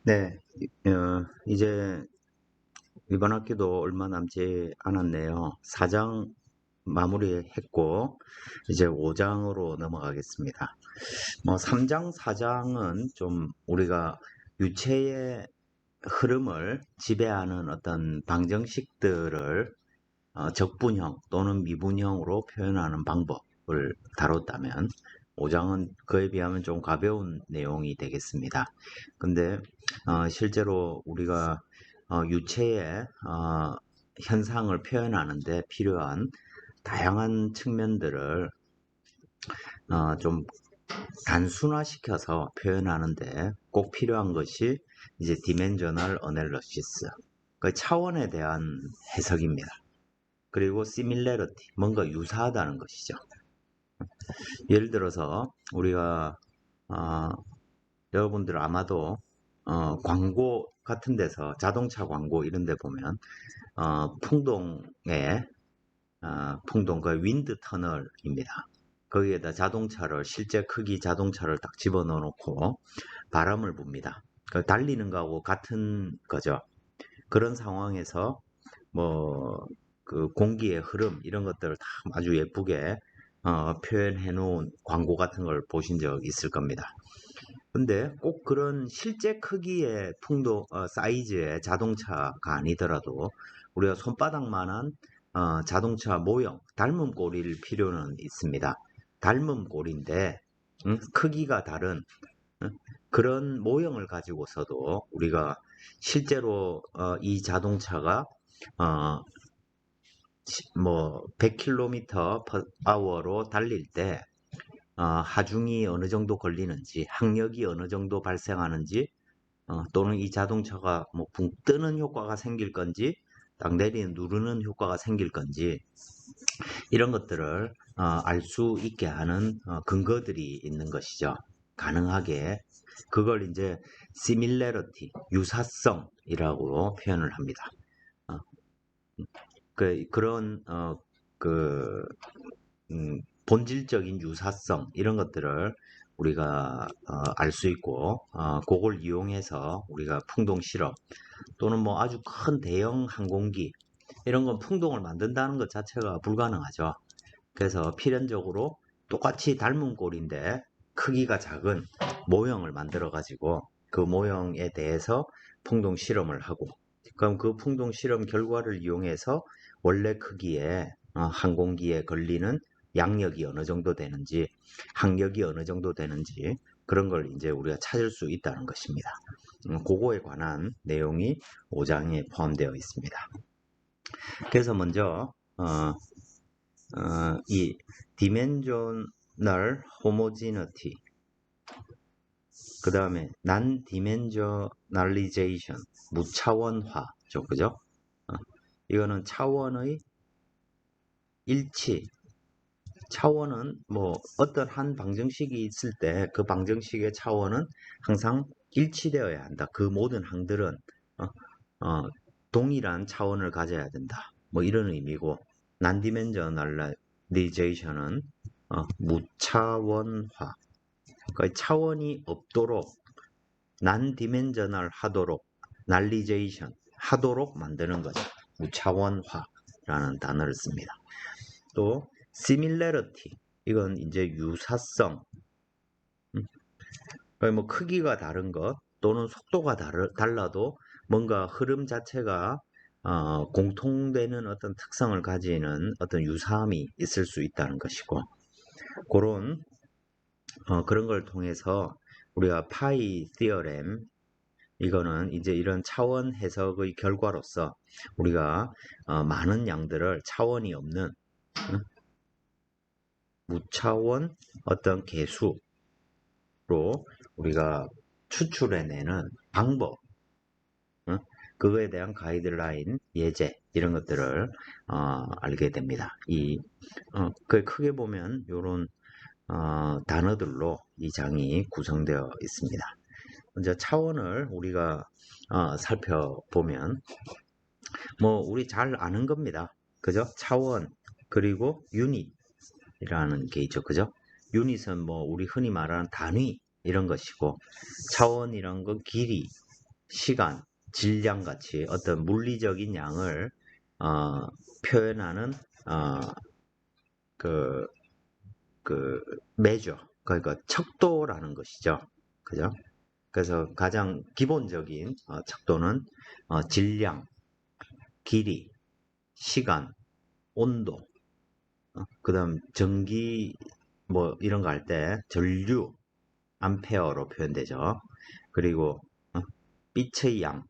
네, 이제 이번 학기도 얼마 남지 않았네요. 4장 마무리했고, 이제 5장으로 넘어가겠습니다. 3장, 4장은 좀 우리가 유체의 흐름을 지배하는 어떤 방정식들을 적분형 또는 미분형으로 표현하는 방법을 다뤘다면, 5장은 그에 비하면 좀 가벼운 내용이 되겠습니다. 근데 실제로 우리가 유체의 현상을 표현하는 데 필요한 다양한 측면들을 좀 단순화시켜서 표현하는데 꼭 필요한 것이 이제 디멘저널 어널리시스, 그 차원에 대한 해석입니다. 그리고 similarity, 뭔가 유사하다는 것이죠. 예를 들어서 우리가 여러분들 아마도 광고 같은 데서 자동차 광고 이런 데 보면 풍동에 풍동 그 윈드 터널입니다. 거기에다 자동차를 실제 크기 자동차를 딱 집어넣어 놓고 바람을 붑니다. 달리는 거하고 같은 거죠. 그런 상황에서 뭐 그 공기의 흐름 이런 것들을 다 아주 예쁘게 표현해 놓은 광고 같은 걸 보신 적 있을 겁니다. 근데 꼭 그런 실제 크기의 풍도 사이즈의 자동차가 아니더라도 우리가 손바닥만한 자동차 모형, 닮은 꼴일 필요는 있습니다. 닮은 꼴인데 크기가 다른 그런 모형을 가지고서도 우리가 실제로 이 자동차가 어, 100km per hour로 달릴 때 하중이 어느 정도 걸리는지, 항력이 어느 정도 발생하는지, 또는 이 자동차가 뭐 붕 뜨는 효과가 생길 건지, 딱 내리는 누르는 효과가 생길 건지, 이런 것들을 알 수 있게 하는 근거들이 있는 것이죠. 가능하게. 그걸 이제 similarity, 유사성이라고 표현을 합니다. 어, 그런 그 본질적인 유사성 이런 것들을 우리가 알 수 있고 그걸 이용해서 우리가 풍동 실험 또는 뭐 아주 큰 대형 항공기 이런 건 풍동을 만든다는 것 자체가 불가능하죠. 그래서 필연적으로 똑같이 닮은 꼴인데 크기가 작은 모형을 만들어 가지고 그 모형에 대해서 풍동 실험을 하고 그럼 그 풍동 실험 결과를 이용해서 원래 크기의 항공기에 걸리는 양력이 어느 정도 되는지 항력이 어느 정도 되는지 그런 걸 이제 우리가 찾을 수 있다는 것입니다. 그거에 관한 내용이 5장에 포함되어 있습니다. 그래서 먼저 이 dimensional homogeneity, 그 다음에 non-dimensionalization, 무차원화죠, 그죠? 이거는 차원의 일치. 차원은 뭐 어떤 한 방정식이 있을 때 그 방정식의 차원은 항상 일치되어야 한다. 그 모든 항들은 어, 동일한 차원을 가져야 된다. 뭐 이런 의미고 non-dimensionalization은 무차원화. 그러니까 차원이 없도록 non-dimensional 하도록 nulization 하도록 만드는 거죠. 무차원화라는 단어를 씁니다. 또 similarity 이건 이제 유사성. 뭐 크기가 다른 것 또는 속도가 달라도 뭔가 흐름 자체가 공통되는 어떤 특성을 가지는 어떤 유사함이 있을 수 있다는 것이고 그런 그런 걸 통해서 우리가 파이 티어렘 이거는 이제 이런 차원 해석의 결과로서 우리가 많은 양들을 차원이 없는 무차원 어떤 개수로 우리가 추출해내는 방법, 그거에 대한 가이드라인, 예제 이런 것들을 알게 됩니다. 그 크게 보면 이런 단어들로 이 장이 구성되어 있습니다. 먼저 차원을 우리가 살펴보면 뭐 우리 잘 아는 겁니다. 그죠? 차원 그리고 유닛이라는 게 있죠. 그죠? 유닛은 뭐 우리 흔히 말하는 단위 이런 것이고 차원이란 건 길이 시간, 질량 같이 어떤 물리적인 양을 표현하는 그, measure, 그러니까 척도라는 것이죠. 그죠? 그래서 가장 기본적인 척도는 질량, 길이, 시간, 온도, 그다음 전기 뭐 이런 거 할 때 전류, 암페어로 표현되죠. 그리고 빛의 양,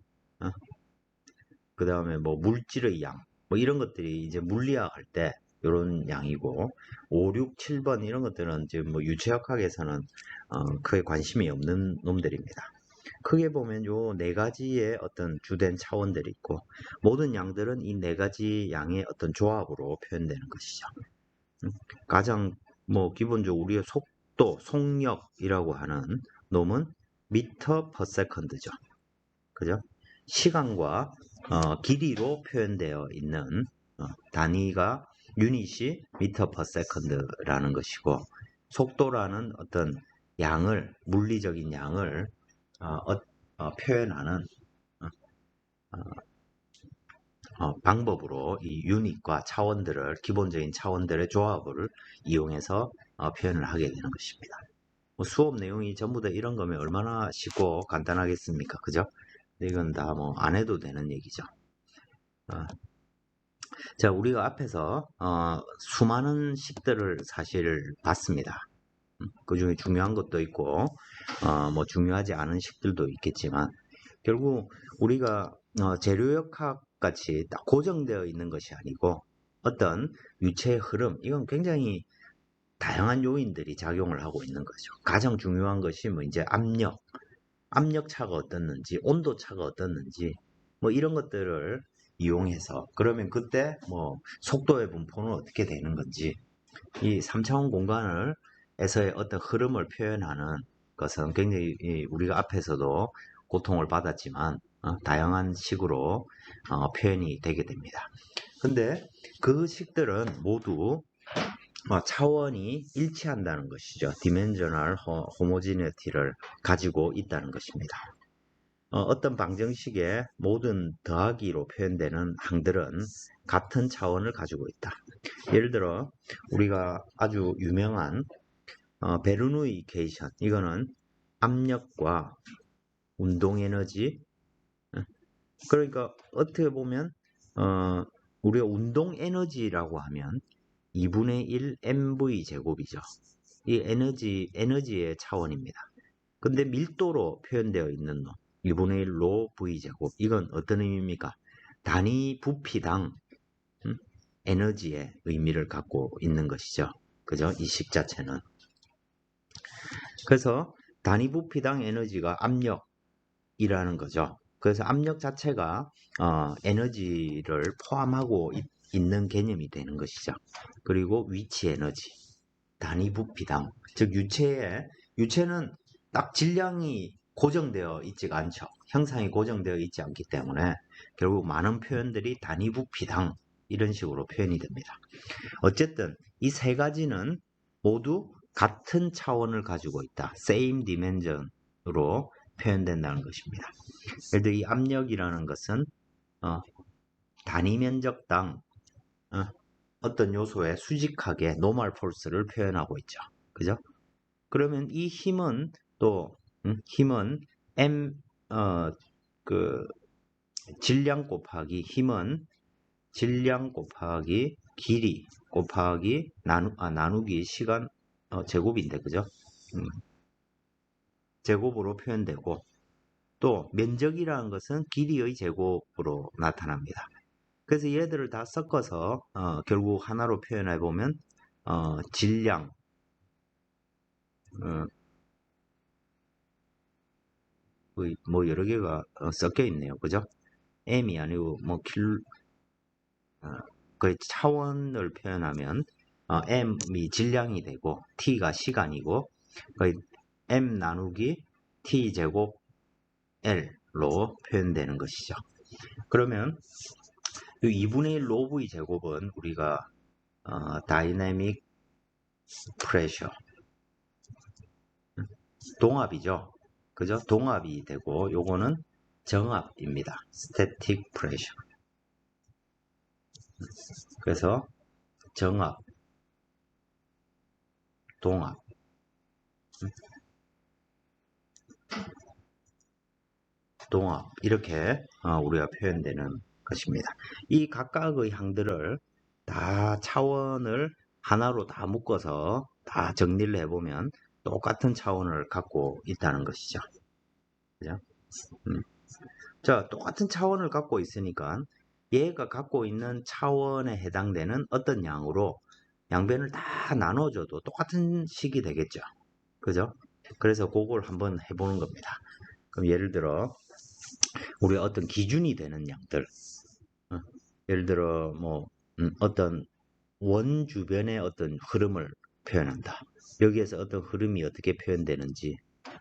그 다음에 뭐 물질의 양, 뭐 이런 것들이 이제 물리학 할 때 이런 양이고 5, 6, 7번 이런 것들은 지금 뭐 유체역학에서는 크게 관심이 없는 놈들입니다. 크게 보면 요 네 가지의 어떤 주된 차원들이 있고 모든 양들은 이 네 가지 양의 어떤 조합으로 표현되는 것이죠. 가장 뭐 기본적으로 우리의 속도, 속력이라고 하는 놈은 미터 퍼 세컨드죠. 그죠? 시간과 길이로 표현되어 있는 단위가 유닛이 미터 퍼 세컨드라는 것이고 속도라는 어떤 양을 물리적인 양을 표현하는 방법으로 이 유닛과 차원들을 기본적인 차원들의 조합을 이용해서 표현을 하게 되는 것입니다. 뭐 수업 내용이 전부 다 이런 거면 얼마나 쉽고 간단하겠습니까? 그죠? 이건 다 뭐 안 해도 되는 얘기죠. 자, 우리가 앞에서 수많은 식들을 사실 봤습니다. 그 중에 중요한 것도 있고 뭐 중요하지 않은 식들도 있겠지만 결국 우리가 재료역학 같이 딱 고정되어 있는 것이 아니고 어떤 유체의 흐름, 이건 굉장히 다양한 요인들이 작용을 하고 있는 거죠. 가장 중요한 것이 뭐 이제 압력 차가 어떻는지, 온도 차가 어떻는지, 뭐 이런 것들을 이용해서 그러면 그때 뭐 속도의 분포는 어떻게 되는 건지 이 3차원 공간을 에서의 어떤 흐름을 표현하는 것은 굉장히 우리가 앞에서도 고통을 받았지만 다양한 식으로 표현이 되게 됩니다. 근데 그 식들은 모두 차원이 일치한다는 것이죠. 디멘저널 호모지니티를 가지고 있다는 것입니다. 어떤 방정식의 모든 더하기로 표현되는 항들은 같은 차원을 가지고 있다. 예를 들어 우리가 아주 유명한 베르누이 이퀘이션, 이거는 압력과 운동 에너지, 그러니까 어떻게 보면 우리가 운동 에너지라고 하면 2분의 1 mv 제곱이죠. 이 에너지의 차원입니다. 근데 밀도로 표현되어 있는 놈 2분의 1 로 v 제곱, 이건 어떤 의미입니까? 단위 부피당 에너지의 의미를 갖고 있는 것이죠. 그죠? 이 식 자체는. 그래서 단위 부피당 에너지가 압력이라는 거죠. 그래서 압력 자체가 에너지를 포함하고 있는 개념이 되는 것이죠. 그리고 위치 에너지, 단위 부피당, 즉 유체는 딱 질량이 고정되어 있지가 않죠. 형상이 고정되어 있지 않기 때문에 결국 많은 표현들이 단위 부피당 이런 식으로 표현이 됩니다. 어쨌든 이 세 가지는 모두 같은 차원을 가지고 있다. same dimension으로 표현된다는 것입니다. 예를 들어 이 압력이라는 것은 단위 면적당 어떤 요소에 수직하게 노멀 폴스를 표현하고 있죠. 그죠? 그러면 이 힘은 또 힘은 질량 곱하기 힘은 질량 곱하기 길이 곱하기 나누기 시간 제곱인데 그죠? 제곱으로 표현되고 또 면적이라는 것은 길이의 제곱으로 나타납니다. 그래서 얘들을 다 섞어서 결국 하나로 표현해 보면 질량 뭐 여러 개가 섞여 있네요. 그죠? m이 아니고 뭐 그 차원을 표현하면 m이 질량이 되고 t가 시간이고 m 나누기 t 제곱 l로 표현되는 것이죠. 그러면 2분의 1 로브의 제곱은 우리가 다이내믹 프레셔 동압이죠. 그죠? 동압이 되고 요거는 정압입니다. static pressure. 그래서 정압, 동압, 동압 이렇게 우리가 표현되는 것입니다. 이 각각의 항들을 다 차원을 하나로 다 묶어서 다 정리를 해보면 똑같은 차원을 갖고 있다는 것이죠. 그죠? 자, 똑같은 차원을 갖고 있으니까 얘가 갖고 있는 차원에 해당되는 어떤 양으로 양변을 다 나눠줘도 똑같은 식이 되겠죠. 그죠? 그래서 그걸 한번 해보는 겁니다. 그럼 예를 들어 우리가 어떤 기준이 되는 양들, 예를 들어 뭐 어떤 원 주변의 어떤 흐름을 표현한다. 여기에서 어떤 흐름이 어떻게 표현되는지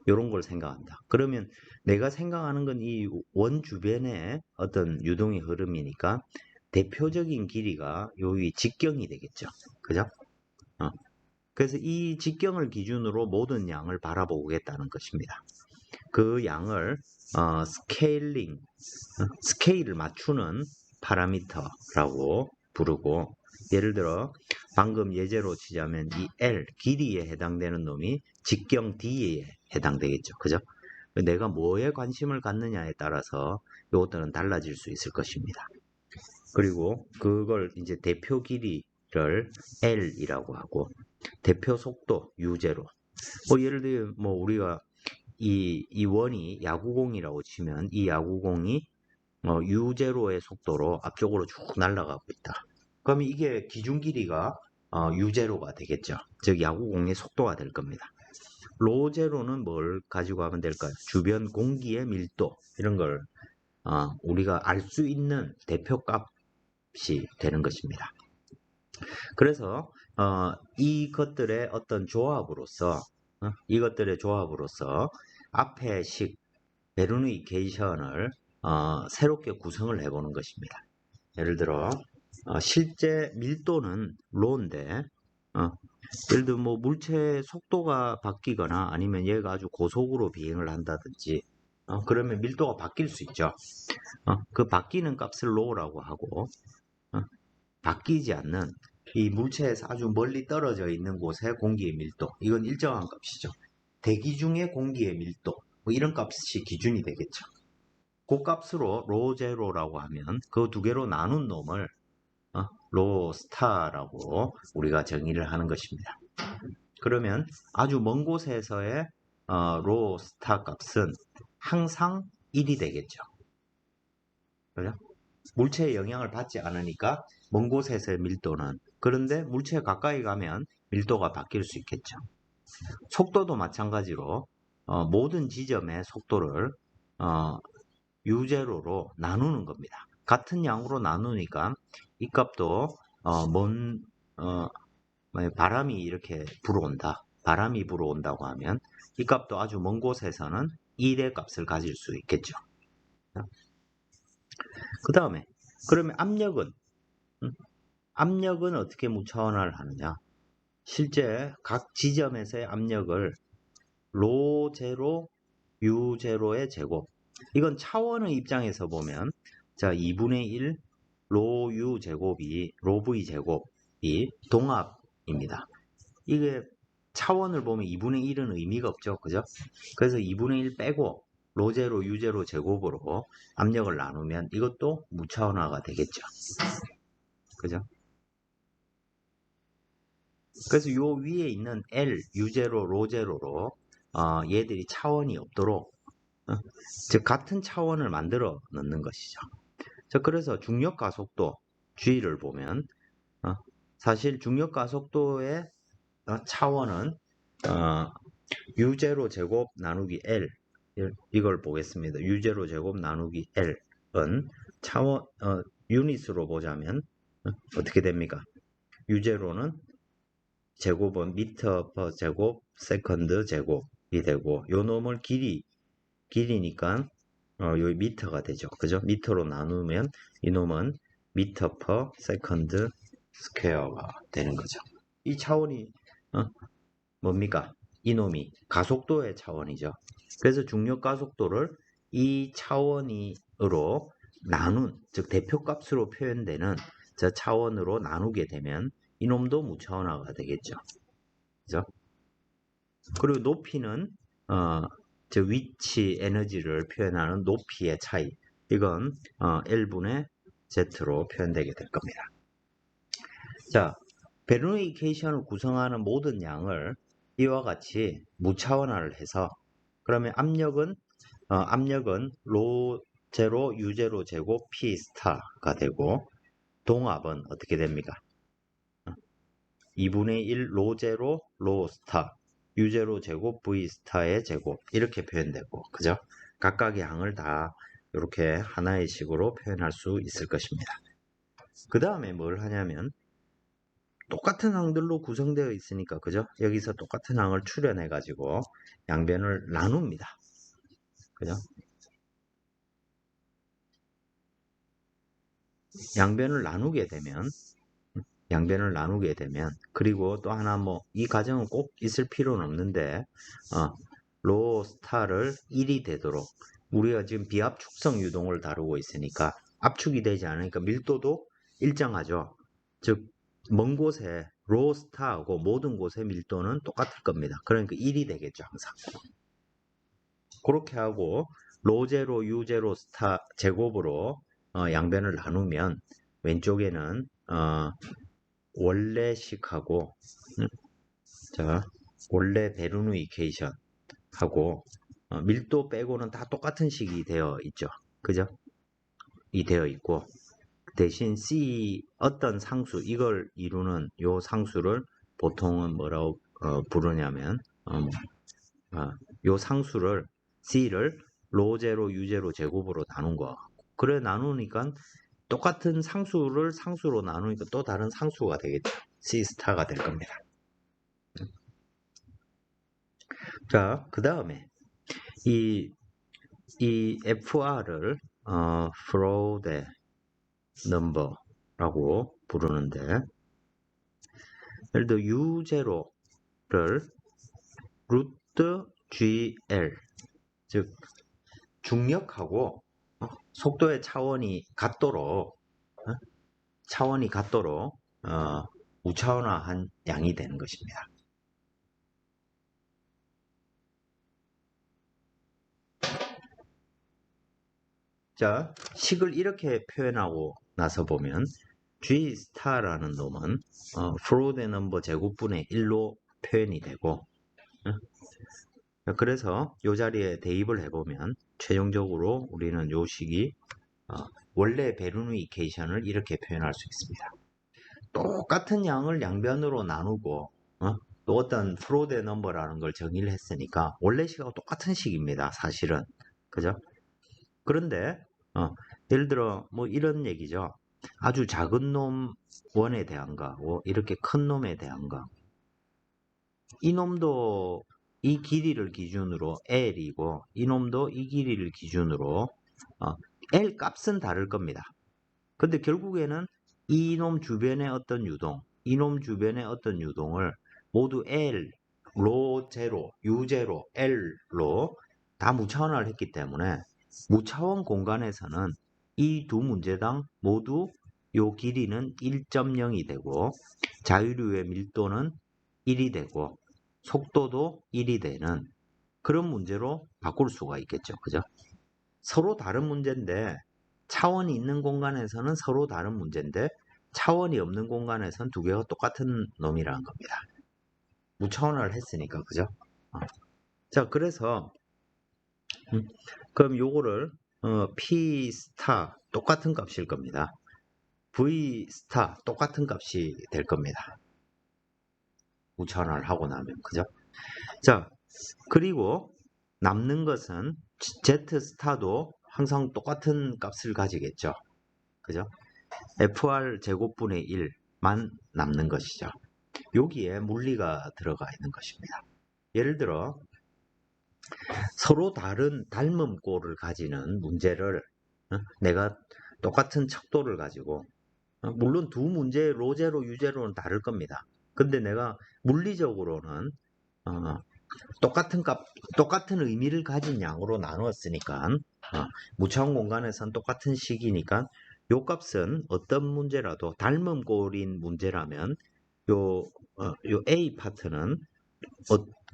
이런 걸 생각한다. 그러면 내가 생각하는 건 이 원 주변의 어떤 유동의 흐름이니까 대표적인 길이가 여기 직경이 되겠죠. 그죠? 그래서 이 직경을 기준으로 모든 양을 바라보겠다는 것입니다. 그 양을 스케일링, 스케일을 맞추는 파라미터라고 부르고, 예를 들어 방금 예제로 치자면 이 L 길이에 해당되는 놈이 직경 D에 해당되겠죠. 그죠? 내가 뭐에 관심을 갖느냐에 따라서 이것들은 달라질 수 있을 것입니다. 그리고 그걸 이제 대표 길이를 L이라고 하고 대표 속도 U제로. 뭐 예를 들어 뭐 우리가 이 원이 야구공이라고 치면 이 야구공이 U제로의 속도로 앞쪽으로 쭉 날아가고 있다. 그러면 이게 기준 길이가 U제로가 되겠죠. 즉 야구공의 속도가 될 겁니다. 로제로는 뭘 가지고 하면 될까요? 주변 공기의 밀도 이런 걸 우리가 알 수 있는 대표값이 되는 것입니다. 그래서 이것들의 어떤 조합으로서 이것들의 조합으로서 앞의 식 베르누이케이션을 새롭게 구성을 해보는 것입니다. 예를 들어 실제 밀도는 로인데 예를 들어 뭐 물체의 속도가 바뀌거나 아니면 얘가 아주 고속으로 비행을 한다든지 그러면 밀도가 바뀔 수 있죠. 그 바뀌는 값을 로라고 하고 바뀌지 않는 이 물체에서 아주 멀리 떨어져 있는 곳의 공기의 밀도, 이건 일정한 값이죠. 대기 중의 공기의 밀도, 뭐 이런 값이 기준이 되겠죠. 그 값으로 로제로라고 하면 그 두 개로 나눈 놈을 로스타라고 우리가 정의를 하는 것입니다. 그러면 아주 먼 곳에서의 로스타 값은 항상 1이 되겠죠. 그죠? 물체의 영향을 받지 않으니까 먼 곳에서의 밀도는, 그런데 물체에 가까이 가면 밀도가 바뀔 수 있겠죠. 속도도 마찬가지로 모든 지점의 속도를 U0로 나누는 겁니다. 같은 양으로 나누니까 이 값도 바람이 이렇게 불어온다. 바람이 불어온다고 하면 이 값도 아주 먼 곳에서는 1의 값을 가질 수 있겠죠. 그 다음에 그러면 압력은 어떻게 무차원화를 하느냐? 실제 각 지점에서의 압력을 로0, U0의 제곱. 이건 차원의 입장에서 보면 자 2분의 1 로 U 제곱이 로 V 제곱이 동압입니다. 이게 차원을 보면 2분의 1은 의미가 없죠. 그죠? 그래서 2분의 1 빼고 로0, U0 제곱으로 압력을 나누면 이것도 무차원화가 되겠죠. 그죠? 그래서 요 위에 있는 L, U0, 로0로 얘들이 차원이 없도록 즉 같은 차원을 만들어 넣는 것이죠. 자, 그래서 중력 가속도 G를 보면 사실 중력 가속도의 차원은 U0 제곱 나누기 L 이걸 보겠습니다. U0 제곱 나누기 L은 차원 유닛으로 보자면 어떻게 됩니까? U0는 제곱은 미터 퍼 제곱 세컨드 제곱이 되고 요 놈을 길이니까 여기 미터가 되죠. 그죠? 미터로 나누면 이놈은 미터 퍼 세컨드 스퀘어가 되는 거죠. 이 차원이 뭡니까? 이놈이 가속도의 차원이죠. 그래서 중력 가속도를 이 차원으로 나눈, 즉 대표값으로 표현되는 저 차원으로 나누게 되면 이놈도 무차원화가 되겠죠. 그죠? 그리고 높이는 저 위치 에너지를 표현하는 높이의 차이. 이건 L분의 Z로 표현되게 될 겁니다. 자, 베르누이 이퀘이션을 구성하는 모든 양을 이와 같이 무차원화를 해서 그러면 압력은 로 제로 U0 제곱 P 스타가 되고 동압은 어떻게 됩니까? 2분의 1 로 제로 로 스타 U0 제곱 V 스타의 제곱 이렇게 표현되고 그죠? 각각의 양을 다 이렇게 하나의 식으로 표현할 수 있을 것입니다. 그 다음에 뭘 하냐면 똑같은 항들로 구성되어 있으니까 그죠? 여기서 똑같은 항을 출연해 가지고 양변을 나눕니다. 그죠? 양변을 나누게 되면 그리고 또 하나 뭐 이 과정은 꼭 있을 필요는 없는데 로 스타를 1이 되도록 우리가 지금 비압 축성 유동을 다루고 있으니까 압축이 되지 않으니까 밀도도 일정하죠. 즉 먼 곳에 로 스타하고 모든 곳의 밀도는 똑같을 겁니다. 그러니까 1이 되겠죠 항상. 그렇게 하고 로 제로 U 제로 스타 제곱으로 양변을 나누면 왼쪽에는 원래식하고 자 원래 베르누이 이퀘이션 하고 밀도 빼고는 다 똑같은 식이 되어 있죠. 그죠? 이 되어 있고 대신 C 어떤 상수 이걸 이루는 요 상수를 보통은 뭐라고 부르냐면 요 상수를 C를 로0 U0 제곱으로 나눈 거. 그래 나누니까 똑같은 상수를 상수로 나누니까 또 다른 상수가 되겠죠. C 스타가 될 겁니다. 자, 그 다음에 이 FR을 프로데 넘버라고 부르는데 예를 들어 U0를 루트 GL 즉 중력하고 속도의 차원이 같도록 무차원화한 양이 되는 것입니다. 자, 식을 이렇게 표현하고 나서 보면 G 스타라는 놈은 프로데 넘버 제곱분의 1로 표현이 되고 그래서 이 자리에 대입을 해보면 최종적으로 우리는 이 식이 원래 베르누이 이퀘이션을 이렇게 표현할 수 있습니다. 똑같은 양을 양변으로 나누고 또 어떤 프로데 넘버라는 걸 정의를 했으니까 원래 식하고 똑같은 식입니다. 사실은. 그죠? 그런데 예를 들어 뭐 이런 얘기죠. 아주 작은 놈 원에 대한 거하고 이렇게 큰 놈에 대한 거. 이 놈도 이 길이를 기준으로 L이고 이 놈도 이 길이를 기준으로 L 값은 다를 겁니다. 근데 결국에는 이놈 주변의 어떤 유동, 이놈 주변의 어떤 유동을 모두 L, 로 제로, U 제로, L로 다 무차원화를 했기 때문에 무차원 공간에서는 이 두 문제당 모두 요 길이는 1.0이 되고 자유류의 밀도는 1이 되고 속도도 1이 되는 그런 문제로 바꿀 수가 있겠죠. 그죠? 서로 다른 문제인데 차원이 있는 공간에서는 서로 다른 문제인데 차원이 없는 공간에서는 두 개가 똑같은 놈이라는 겁니다. 무차원화를 했으니까 그죠? 자 그래서 그럼 요거를 P 스타 똑같은 값일 겁니다. V 스타 똑같은 값이 될 겁니다. 무차원화를 하고 나면 그죠? 자 그리고 남는 것은 Z 스타도 항상 똑같은 값을 가지겠죠. 그죠? FR 제곱분의 1만 남는 것이죠. 여기에 물리가 들어가 있는 것입니다. 예를 들어 서로 다른 닮은 꼴을 가지는 문제를 내가 똑같은 척도를 가지고 물론 두 문제의 로제로 유제로는 다를 겁니다. 근데 내가 물리적으로는 똑같은 의미를 가진 양으로 나누었으니까 무차원 공간에서는 똑같은 식이니까 요 값은 어떤 문제라도 닮은 꼴인 문제라면 요 A 파트는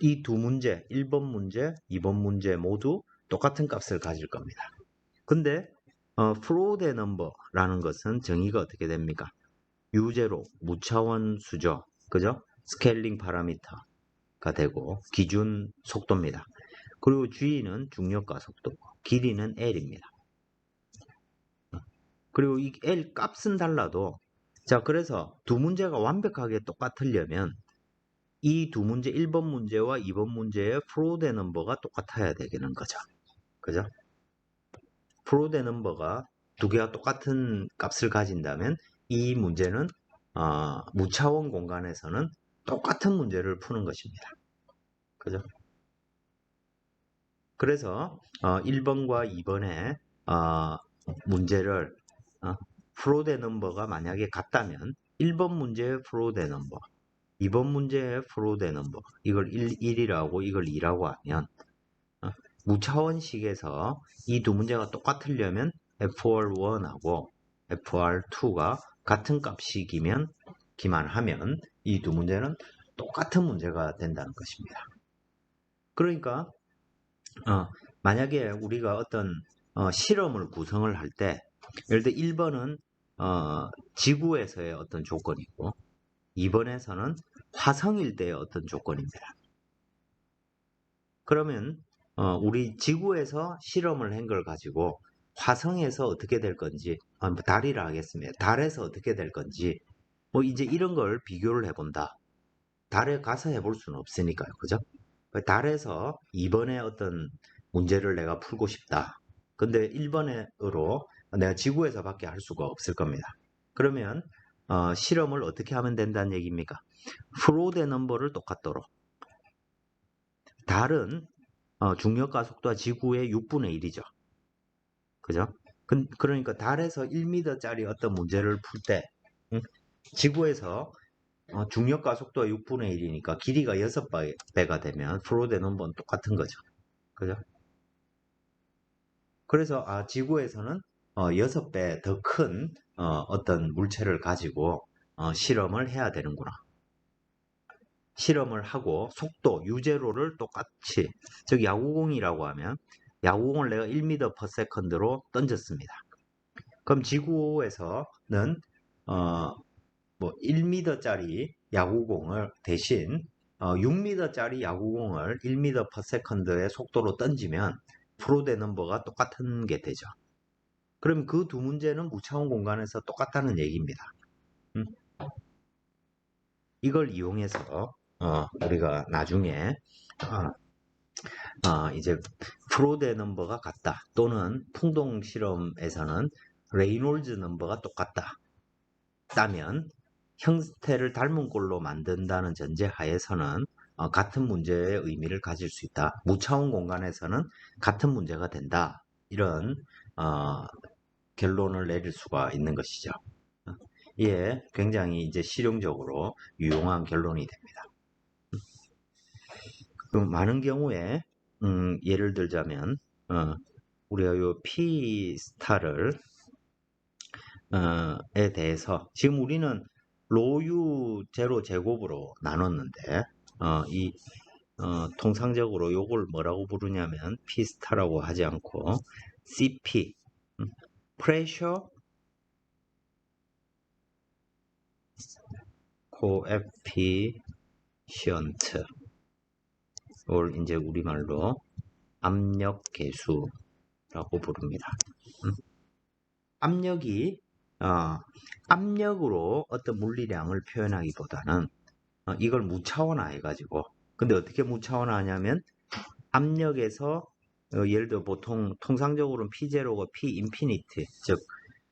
이 두 문제, 1번 문제, 2번 문제 모두 똑같은 값을 가질 겁니다. 근데 프로데 넘버라는 것은 정의가 어떻게 됩니까? U0 무차원 수죠. 그죠? 스케일링 파라미터가 되고 기준 속도입니다. 그리고 G는 중력과 속도고 길이는 L입니다. 그리고 이 L 값은 달라도 자 그래서 두 문제가 완벽하게 똑같으려면 이 두 문제 1번 문제와 2번 문제의 프로데 넘버가 똑같아야 되는 거죠. 그죠? 프로데 넘버가 두 개가 똑같은 값을 가진다면 이 문제는 무차원 공간에서는 똑같은 문제를 푸는 것입니다. 그죠? 그래서 1번과 2번의 문제를 프로데 넘버가 만약에 같다면 1번 문제의 프로데 넘버 2번 문제의 프로데 넘버 이걸 1이라고 이걸 2라고 하면 무차원식에서 이 두 문제가 똑같으려면 FR1하고 FR2가 같은 값이기만 하면 이 두 문제는 똑같은 문제가 된다는 것입니다. 그러니까 만약에 우리가 어떤 실험을 구성을 할 때 예를 들어 1번은 지구에서의 어떤 조건이고 2번에서는 화성일 때의 어떤 조건입니다. 그러면 우리 지구에서 실험을 한 걸 가지고 화성에서 어떻게 될 건지 달이라 하겠습니다. 달에서 어떻게 될 건지 이제 이런 걸 비교를 해본다. 달에 가서 해볼 수는 없으니까요. 그죠? 달에서 2번에 어떤 문제를 내가 풀고 싶다. 근데 1번으로 내가 지구에서밖에 할 수가 없을 겁니다. 그러면 실험을 어떻게 하면 된다는 얘기입니까? 프로데 넘버를 똑같도록 달은 중력과 속도가 지구의 6분의 1이죠. 그죠? 그러니까 달에서 1m짜리 어떤 문제를 풀 때 지구에서 중력과 속도가 6분의 1이니까 길이가 6배가 되면 프로데 넘버는 똑같은 거죠. 그죠? 그래서 지구에서는 6배 더 큰 어떤 물체를 가지고 실험을 해야 되는구나. 실험을 하고 속도 U0를 똑같이 즉 야구공이라고 하면 야구공을 내가 1m/s로 던졌습니다. 그럼 지구에서는 1m짜리 야구공을 대신 6m짜리 야구공을 1m/s의 속도로 던지면 프로데 넘버가 똑같은 게 되죠. 그럼 그 두 문제는 무차원 공간에서 똑같다는 얘기입니다. 이걸 이용해서 우리가 나중에 이제 프로데 넘버가 같다 또는 풍동 실험에서는 레이놀즈 넘버가 똑같다 따면 형태를 닮은 꼴로 만든다는 전제 하에서는 같은 문제의 의미를 가질 수 있다. 무차원 공간에서는 같은 문제가 된다. 이런 결론을 내릴 수가 있는 것이죠. 이에 굉장히 이제 실용적으로 유용한 결론이 됩니다. 많은 경우에 예를 들자면 우리가 요 P 스타를 에 대해서 지금 우리는 로유 제로 제곱으로 나눴는데 통상적으로 요걸 뭐라고 부르냐면 P 스타라고 하지 않고 CP 프레셔 코에피션트 이걸 이제 우리말로 압력 계수라고 부릅니다. 압력이 압력으로 어떤 물리량을 표현하기보다는 이걸 무차원화 해가지고 근데 어떻게 무차원화 하냐면 압력에서 예를 들어 보통 통상적으로는 P0가 P 인피니티 즉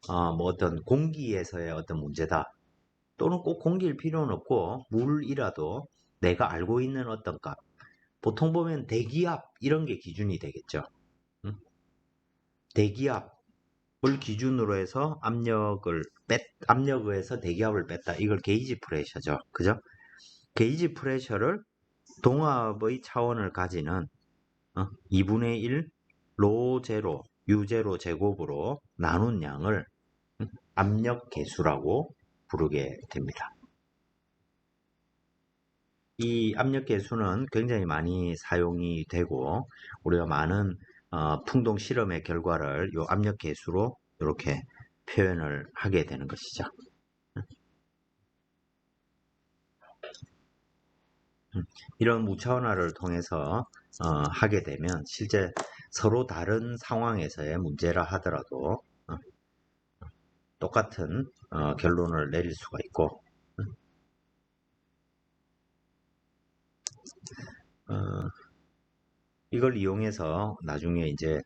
뭐 어떤 공기에서의 어떤 문제다 또는 꼭 공기일 필요는 없고 물이라도 내가 알고 있는 어떤 값 보통 보면 대기압 이런 게 기준이 되겠죠. 대기압을 기준으로 해서 압력에서 대기압을 뺐다. 이걸 게이지 프레셔죠. 그죠? 게이지 프레셔를 동압의 차원을 가지는 2분의 1 로 제로 U0 제곱으로 나눈 양을 압력 계수라고 부르게 됩니다. 이 압력 계수는 굉장히 많이 사용이 되고 우리가 많은 풍동 실험의 결과를 이 압력 계수로 이렇게 표현을 하게 되는 것이죠. 이런 무차원화를 통해서 하게 되면 실제 서로 다른 상황에서의 문제라 하더라도 똑같은 결론을 내릴 수가 있고 이걸 이용해서 나중에 이제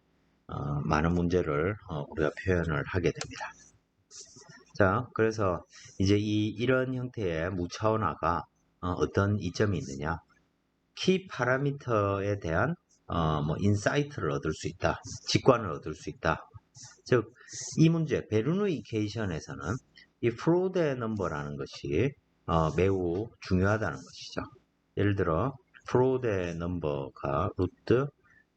많은 문제를 우리가 표현을 하게 됩니다. 자, 그래서 이제 이런 형태의 무차원화가 어떤 이점이 있느냐? 키 파라미터에 대한 뭐 인사이트를 얻을 수 있다. 직관을 얻을 수 있다. 즉, 이 문제 베르누이 이케이션에서는 이 프로데 넘버라는 것이 매우 중요하다는 것이죠. 예를 들어 프로데 넘버가 루트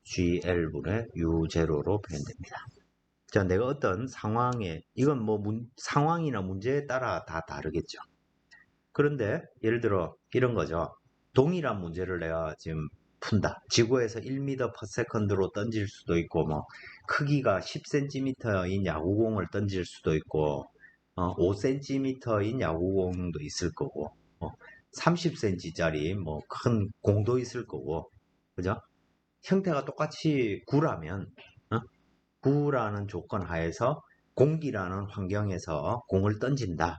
GL분의 U0로 표현됩니다. 자, 내가 어떤 상황에 이건 뭐 상황이나 문제에 따라 다 다르겠죠. 그런데 예를 들어 이런 거죠. 동일한 문제를 내가 지금 푼다. 지구에서 1m/s로 던질 수도 있고 뭐 크기가 10cm인 야구공을 던질 수도 있고 5cm인 야구공도 있을 거고 30cm짜리 뭐 큰 공도 있을 거고 그죠? 형태가 똑같이 구라면 구라는 조건 하에서 공기라는 환경에서 공을 던진다.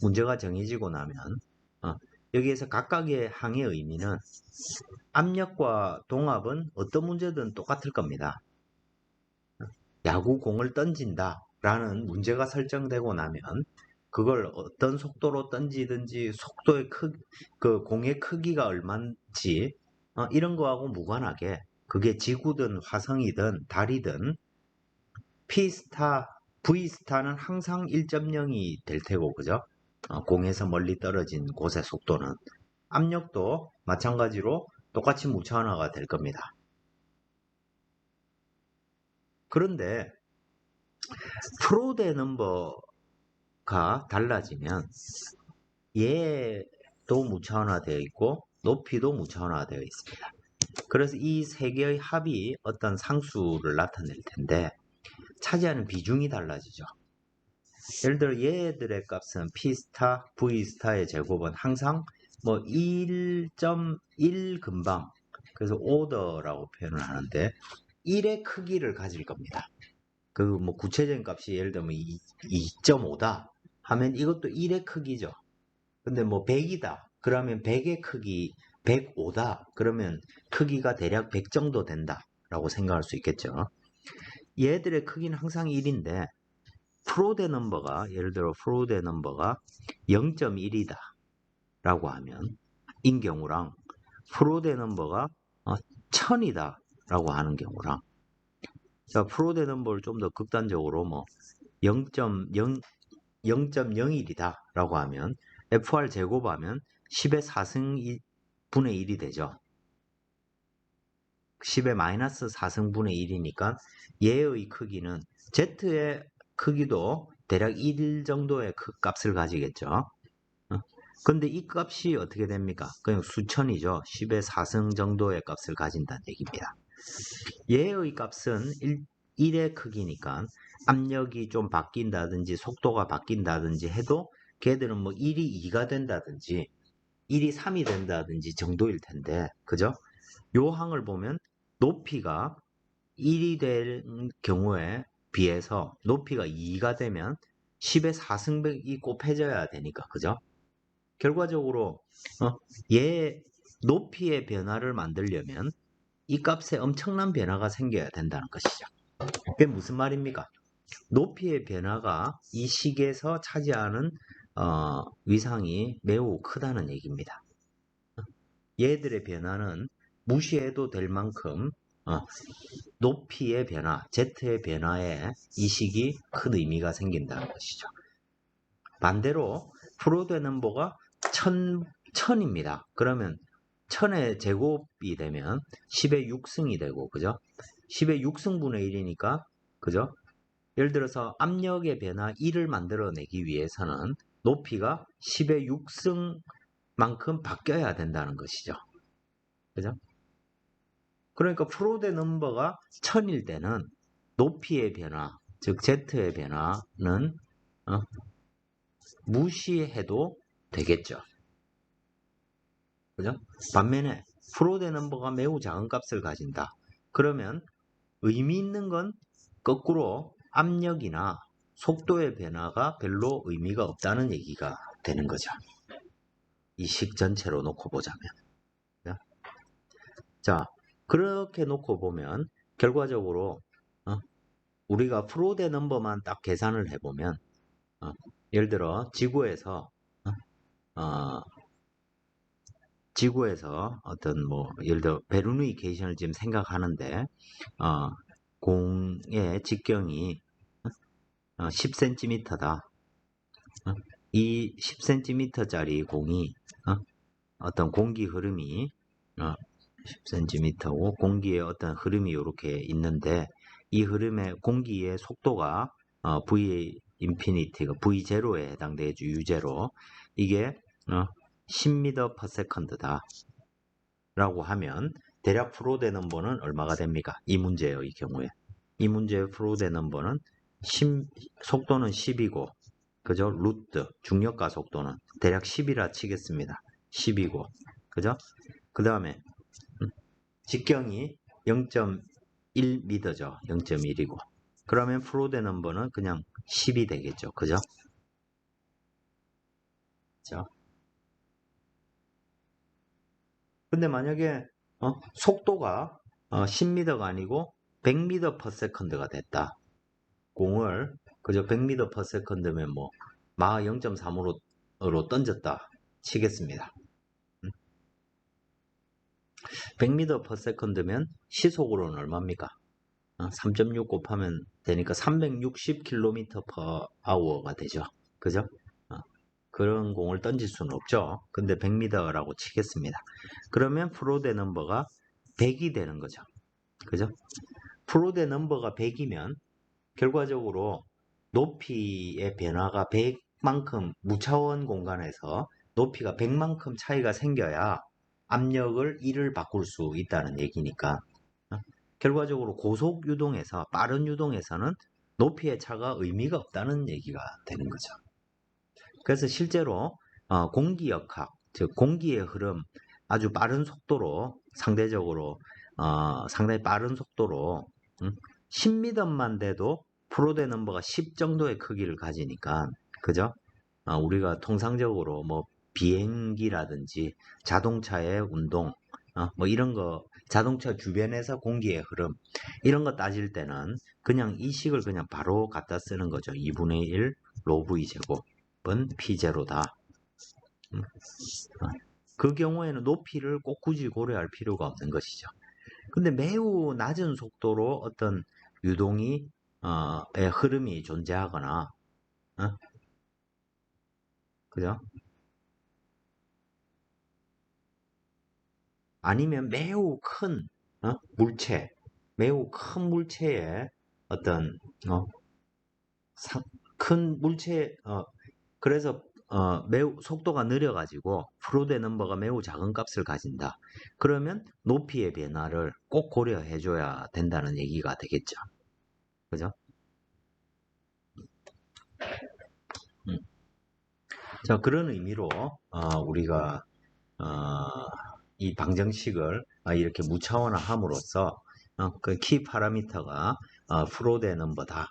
문제가 정해지고 나면 여기에서 각각의 항의 의미는 압력과 동압은 어떤 문제든 똑같을 겁니다. 야구 공을 던진다 라는 문제가 설정되고 나면 그걸 어떤 속도로 던지든지 속도의 그 공의 크기가 얼마인지 이런 거하고 무관하게 그게 지구든 화성이든 달이든 P스타, V스타는 항상 1.0이 될 테고 그죠? 공에서 멀리 떨어진 곳의 속도는 압력도 마찬가지로 똑같이 무차원화가 될 겁니다. 그런데 프로데 넘버가 달라지면 얘도 무차원화 되어 있고 높이도 무차원화 되어 있습니다. 그래서 이 세 개의 합이 어떤 상수를 나타낼 텐데 차지하는 비중이 달라지죠. 예를 들어 얘들의 값은 P스타, V스타의 제곱은 항상 뭐 1.1 근방 그래서 오더라고 표현을 하는데 1의 크기를 가질 겁니다. 그 뭐 구체적인 값이 예를 들면 2.5다 하면 이것도 1의 크기죠. 근데 뭐 100이다 그러면 100의 크기 105다 그러면 크기가 대략 100 정도 된다 라고 생각할 수 있겠죠. 얘들의 크기는 항상 1인데 프로데 넘버가 예를 들어 프로데 넘버가 0.1이다 라고 하면 인 경우랑 프로데 넘버가 1000이다 라고 하는 경우랑 자, 프로데 넘버를 좀 더 극단적으로 뭐 0.01이다 라고 하면 FR 제곱하면 10의 4승 분의 1이 되죠. 10의 마이너스 4승분의 1이니까 얘의 크기는 Z의 크기도 대략 1 정도의 값을 가지겠죠. 근데 이 값이 어떻게 됩니까? 그냥 수천이죠. 10의 4승 정도의 값을 가진다는 얘기입니다. 얘의 값은 1의 크기니까 압력이 좀 바뀐다든지 속도가 바뀐다든지 해도 걔들은 뭐 1이 2가 된다든지 1이 3이 된다든지 정도일 텐데 그죠? 요 항을 보면 높이가 1이 될 경우에 비해서 높이가 2가 되면 10의 4승백이 곱해져야 되니까 그죠? 결과적으로 얘 높이의 변화를 만들려면 이 값에 엄청난 변화가 생겨야 된다는 것이죠. 그게 무슨 말입니까? 높이의 변화가 이 식에서 차지하는 위상이 매우 크다는 얘기입니다. 얘들의 변화는 무시해도 될 만큼 높이의 변화, Z의 변화에 이 식이 큰 의미가 생긴다는 것이죠. 반대로 프로데 넘버가 1000입니다. 그러면 1000의 제곱이 되면 10의 6승이 되고 그죠? 10의 6승분의 1이니까 그죠? 예를 들어서 압력의 변화 1을 만들어내기 위해서는 높이가 10의 6승만큼 바뀌어야 된다는 것이죠. 그죠? 그러니까 프로데 넘버가 1000일 때는 높이의 변화, 즉 Z의 변화는 무시해도 되겠죠. 그죠? 반면에 프로데 넘버가 매우 작은 값을 가진다. 그러면 의미 있는 건 거꾸로 압력이나 속도의 변화가 별로 의미가 없다는 얘기가 되는 거죠. 이 식 전체로 놓고 보자면. 자, 그렇게 놓고 보면 결과적으로 우리가 프로데 넘버만 딱 계산을 해보면 예를 들어 지구에서 어떤 뭐 예를 들어 베르누이 계션을 지금 생각하는데 공의 직경이 10cm다. 이 10cm짜리 공이 어떤 공기 흐름이 10cm고 공기의 어떤 흐름이 이렇게 있는데 이 흐름의 공기의 속도가 V 인피니티가 V0에 해당되죠. U0 이게 10m per second다 라고 하면 대략 프로데 넘버는 얼마가 됩니까? 이 문제예요. 이 경우에 이 문제의 프로데 넘버는 속도는 10이고 그죠? 루트 중력과 속도는 대략 10이라 치겠습니다. 10이고 그죠? 그 다음에 직경이 0.1m죠. 0.1이고 그러면 프로데 넘버는 그냥 10이 되겠죠. 그죠? 자, 근데 만약에 속도가 10m가 아니고 100m per second가 됐다. 공을 그저 100m per second면 뭐 마하 0.3으로 던졌다 치겠습니다. 100m per second면 시속으로는 얼마입니까? 3.6 곱하면 되니까 360km per hour가 되죠. 그죠? 그런 공을 던질 수는 없죠. 근데 100m라고 치겠습니다. 그러면 프로데 넘버가 100이 되는 거죠. 그죠? 프로데 넘버가 100이면 결과적으로 높이의 변화가 100만큼 무차원 공간에서 높이가 100만큼 차이가 생겨야 압력을 1을 바꿀 수 있다는 얘기니까 결과적으로 고속 유동에서 빠른 유동에서는 높이의 차가 의미가 없다는 얘기가 되는 거죠. 그래서 실제로 공기역학, 즉 공기의 흐름 아주 빠른 속도로 상대적으로 상당히 빠른 속도로 10m만 돼도 프로데 넘버가 10 정도의 크기를 가지니까 그죠? 우리가 통상적으로 뭐 비행기라든지 자동차의 운동 뭐 이런 거 자동차 주변에서 공기의 흐름 이런 거 따질 때는 그냥 이 식을 그냥 바로 갖다 쓰는 거죠. 2분의 1 로v 제곱은 p0다. 그 경우에는 높이를 꼭 굳이 고려할 필요가 없는 것이죠. 근데 매우 낮은 속도로 어떤 유동이 의 흐름이 존재하거나 그죠? 아니면 매우 큰 물체, 매우 큰 물체의 어떤 큰 물체 그래서 매우 속도가 느려가지고 프로데 넘버가 매우 작은 값을 가진다. 그러면 높이의 변화를 꼭 고려해줘야 된다는 얘기가 되겠죠. 그죠? 자, 그런 의미로 우리가 이 방정식을 이렇게 무차원화함으로써 그 키 파라미터가 프로데 넘버다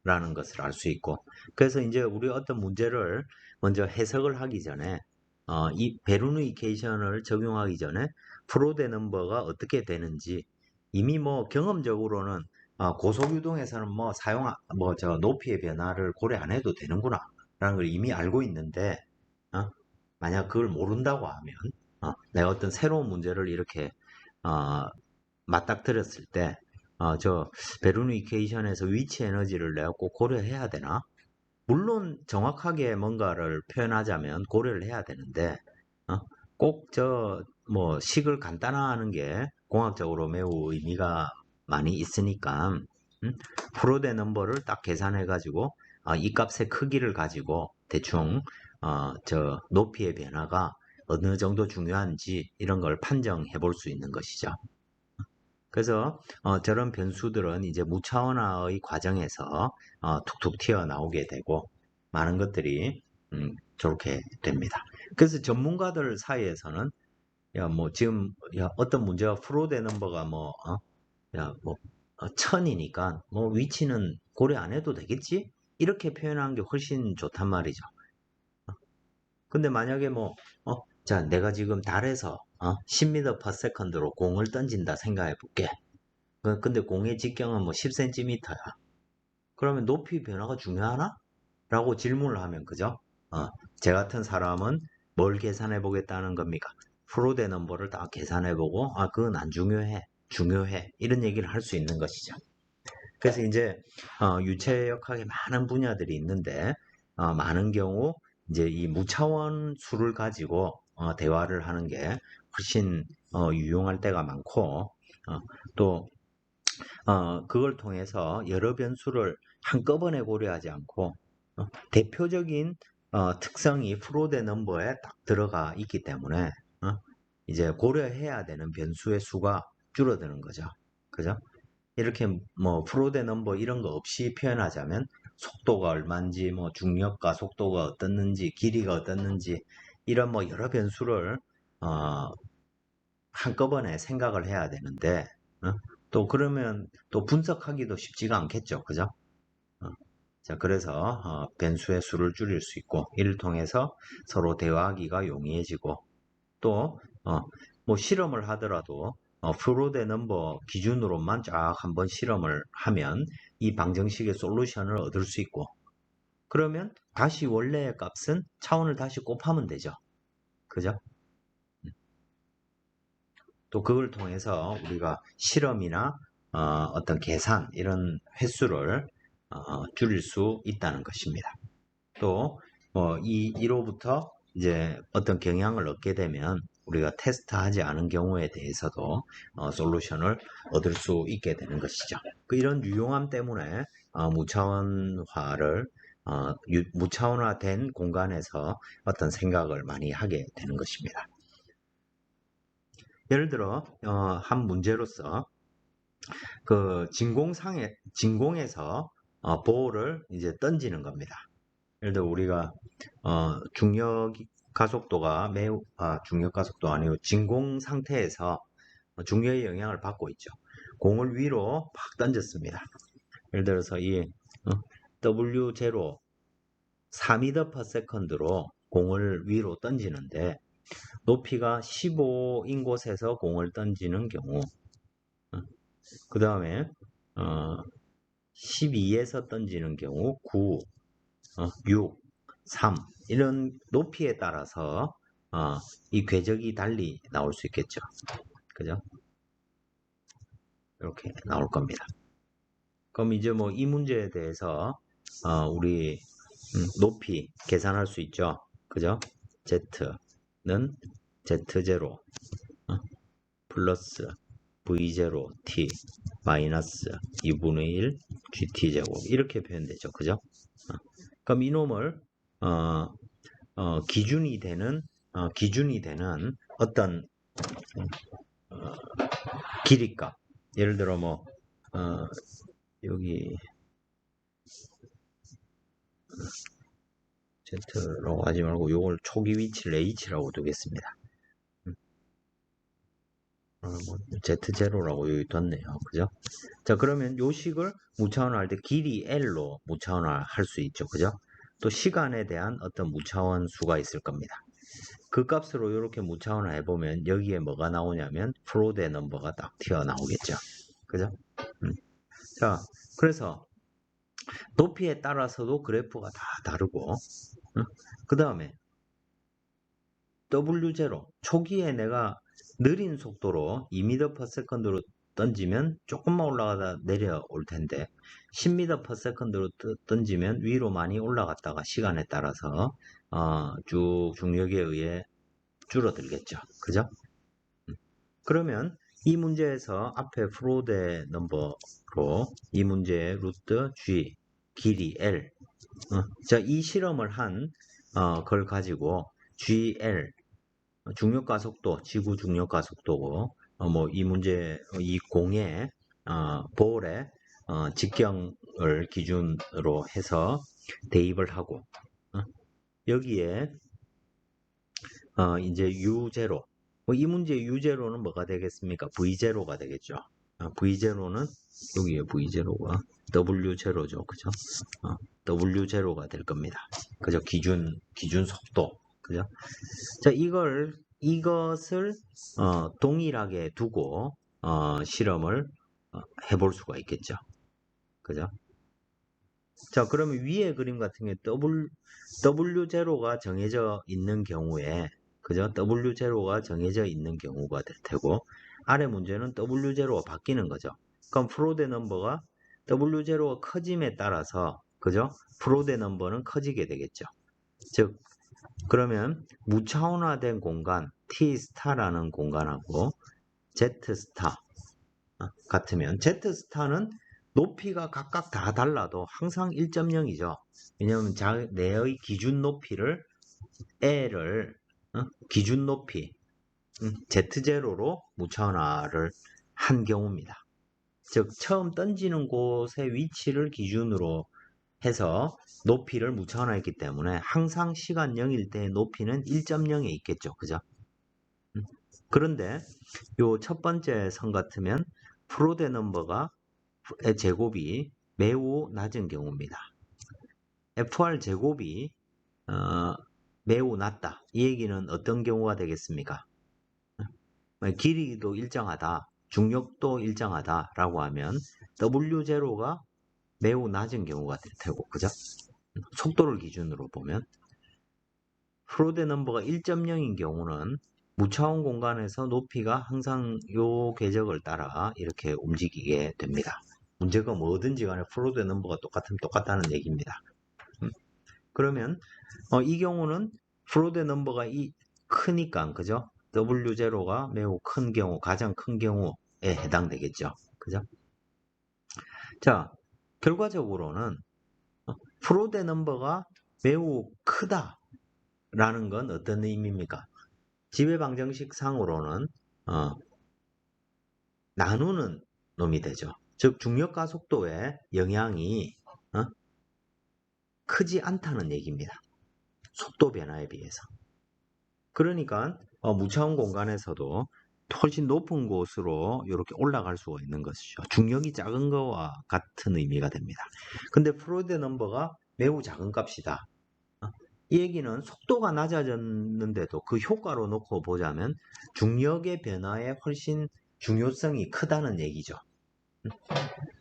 라는 것을 알 수 있고 그래서 이제 우리 어떤 문제를 먼저 해석을 하기 전에 이 베르누이 이케이션을 적용하기 전에 프로데 넘버가 어떻게 되는지 이미 뭐 경험적으로는 고속 유동에서는 뭐 저 높이의 변화를 고려 안 해도 되는구나 라는 걸 이미 알고 있는데 만약 그걸 모른다고 하면 내가 어떤 새로운 문제를 이렇게 맞닥뜨렸을 때 저 베르누이 이케이션에서 위치 에너지를 내가 꼭 고려해야 되나? 물론 정확하게 뭔가를 표현하자면 고려를 해야 되는데 꼭 저 뭐 식을 간단화하는 게 공학적으로 매우 의미가 많이 있으니까 프로데 넘버를 딱 계산해 가지고 이 값의 크기를 가지고 대충 저 높이의 변화가 어느 정도 중요한지 이런 걸 판정해 볼 수 있는 것이죠. 그래서 저런 변수들은 이제 무차원화의 과정에서 툭툭 튀어나오게 되고 많은 것들이 저렇게 됩니다. 그래서 전문가들 사이에서는 야 뭐 지금 야 어떤 문제가 프로데 넘버가 뭐 야 뭐 1000이니까 뭐 위치는 고려 안 해도 되겠지? 이렇게 표현하는 게 훨씬 좋단 말이죠. 근데 만약에 뭐 자 내가 지금 달에서 10m per second로 공을 던진다 생각해 볼게. 근데 공의 직경은 뭐 10cm야. 그러면 높이 변화가 중요하나? 라고 질문을 하면 그죠? 제 같은 사람은 뭘 계산해 보겠다는 겁니까? 프로데 넘버를 다 계산해 보고 그건 안 중요해. 중요해. 이런 얘기를 할 수 있는 것이죠. 그래서 이제 유체역학의 많은 분야들이 있는데 많은 경우 이제 이 무차원 수를 가지고 대화를 하는 게 훨씬 유용할 때가 많고 또 그걸 통해서 여러 변수를 한꺼번에 고려하지 않고 대표적인 특성이 프로데 넘버에 딱 들어가 있기 때문에 이제 고려해야 되는 변수의 수가 줄어드는 거죠. 그죠? 이렇게 뭐 프로데 넘버 이런 거 없이 표현하자면 속도가 얼마인지 뭐 중력과 속도가 어떻는지 길이가 어떻는지 이런 뭐 여러 변수를 한꺼번에 생각을 해야 되는데 또 그러면 또 분석하기도 쉽지가 않겠죠. 그죠? 자, 그래서 변수의 수를 줄일 수 있고 이를 통해서 서로 대화하기가 용이해지고 또 뭐 실험을 하더라도 프로데 넘버 기준으로만 쫙 한번 실험을 하면 이 방정식의 솔루션을 얻을 수 있고 그러면 다시 원래의 값은 차원을 다시 곱하면 되죠. 그죠? 또 그걸 통해서 우리가 실험이나 어떤 계산 이런 횟수를 줄일 수 있다는 것입니다. 또 이로부터 이제 어떤 경향을 얻게 되면 우리가 테스트하지 않은 경우에 대해서도 솔루션을 얻을 수 있게 되는 것이죠. 이런 유용함 때문에 무차원화를 무차원화된 공간에서 어떤 생각을 많이 하게 되는 것입니다. 예를 들어 한 문제로서 그 진공에서 볼을 이제 던지는 겁니다. 예를 들어 우리가 중력 가속도가 매우 중력 가속도 아니고 진공 상태에서 중력의 영향을 받고 있죠. 공을 위로 팍 던졌습니다. 예를 들어서 이 W0 4m per second로 공을 위로 던지는데 높이가 15인 곳에서 공을 던지는 경우 그 다음에 12에서 던지는 경우 9, 6, 3 이런 높이에 따라서 이 궤적이 달리 나올 수 있겠죠. 그죠? 이렇게 나올 겁니다. 그럼 이제 뭐 이 문제에 대해서 우리 높이 계산할 수 있죠. 그죠? Z는 Z0 플러스 V0 T 마이너스 2분의 1 GT제곱 이렇게 표현되죠. 그죠? 그럼 이놈을 기준이 되는 어떤 길이값 예를 들어 뭐 여기 Z라고 하지 말고 요걸 초기 위치를 H라고 두겠습니다. 뭐 Z0라고 여기 뒀네요. 그죠? 자, 그러면 요 식을 무차원화할 때 길이 L로 무차원화 할 수 있죠. 그죠? 또 시간에 대한 어떤 무차원 수가 있을 겁니다. 그 값으로 이렇게 무차원화 해보면 여기에 뭐가 나오냐면 프로데 넘버가 딱 튀어나오겠죠. 그죠? 자, 그래서 높이에 따라서도 그래프가 다 다르고 그 다음에 W0 초기에 내가 느린 속도로 2m per second로 던지면 조금만 올라가다 내려올 텐데 10m per second로 던지면 위로 많이 올라갔다가 시간에 따라서 쭉 중력에 의해 줄어들겠죠. 그죠? 그러면 이 문제에서 앞에 프로데 넘버로 이 문제의 루트 G, 길이 L. 자, 이 실험을 한 걸 가지고 GL, 중력가속도, 지구 중력가속도고, 뭐 이 문제, 이 공의 볼의 직경을 기준으로 해서 대입을 하고, 여기에 이제 U0, 이 문제의 U0는 뭐가 되겠습니까? V0가 되겠죠. V0는 여기에 V0가 W0죠, 그죠? W0가 될 겁니다. 그죠? 기준 속도, 그죠? 자, 이것을 동일하게 두고 실험을 해볼 수가 있겠죠. 그죠? 자, 그러면 위에 그림 같은 경우에 W0가 정해져 있는 경우에, 그죠? W0가 정해져 있는 경우가 될 테고, 아래 문제는 W0가 바뀌는 거죠. 그럼 프로데 넘버가 W0가 커짐에 따라서, 그죠? 프로데 넘버는 커지게 되겠죠. 즉, 그러면 무차원화된 공간, T 스타라는 공간하고 Z 스타 같으면, Z 스타는 높이가 각각 다 달라도 항상 1.0이죠. 왜냐하면 내의 기준 높이를 L을 기준 높이 Z0로 무차원화를 한 경우입니다. 즉 처음 던지는 곳의 위치를 기준으로 해서 높이를 무차원화했기 때문에 항상 시간 0일 때의 높이는 1.0에 있겠죠. 그죠? 그런데 요 첫 번째 선 같으면 프로데 넘버가 제곱이 매우 낮은 경우입니다. FR 제곱이 매우 낮다. 이 얘기는 어떤 경우가 되겠습니까? 길이도 일정하다, 중력도 일정하다라고 하면 W0가 매우 낮은 경우가 될 테고, 그죠? 속도를 기준으로 보면 프로데 넘버가 1.0인 경우는 무차원 공간에서 높이가 항상 요 궤적을 따라 이렇게 움직이게 됩니다. 문제가 뭐든지 간에 프로데 넘버가 똑같으면 똑같다는 얘기입니다. 그러면 이 경우는 프로데 넘버가 크니까, 그죠? W0가 매우 큰 경우, 가장 큰 경우에 해당되겠죠. 그죠? 자, 결과적으로는 프로데 넘버가 매우 크다라는 건 어떤 의미입니까? 지배방정식 상으로는 나누는 놈이 되죠. 즉 중력가속도의 영향이 크지 않다는 얘기입니다. 속도 변화에 비해서. 그러니까 무차원 공간에서도 훨씬 높은 곳으로 이렇게 올라갈 수가 있는 것이죠. 중력이 작은 거와 같은 의미가 됩니다. 근데 프로이드 넘버가 매우 작은 값이다. 이 얘기는 속도가 낮아졌는데도 그 효과로 놓고 보자면 중력의 변화에 훨씬 중요성이 크다는 얘기죠.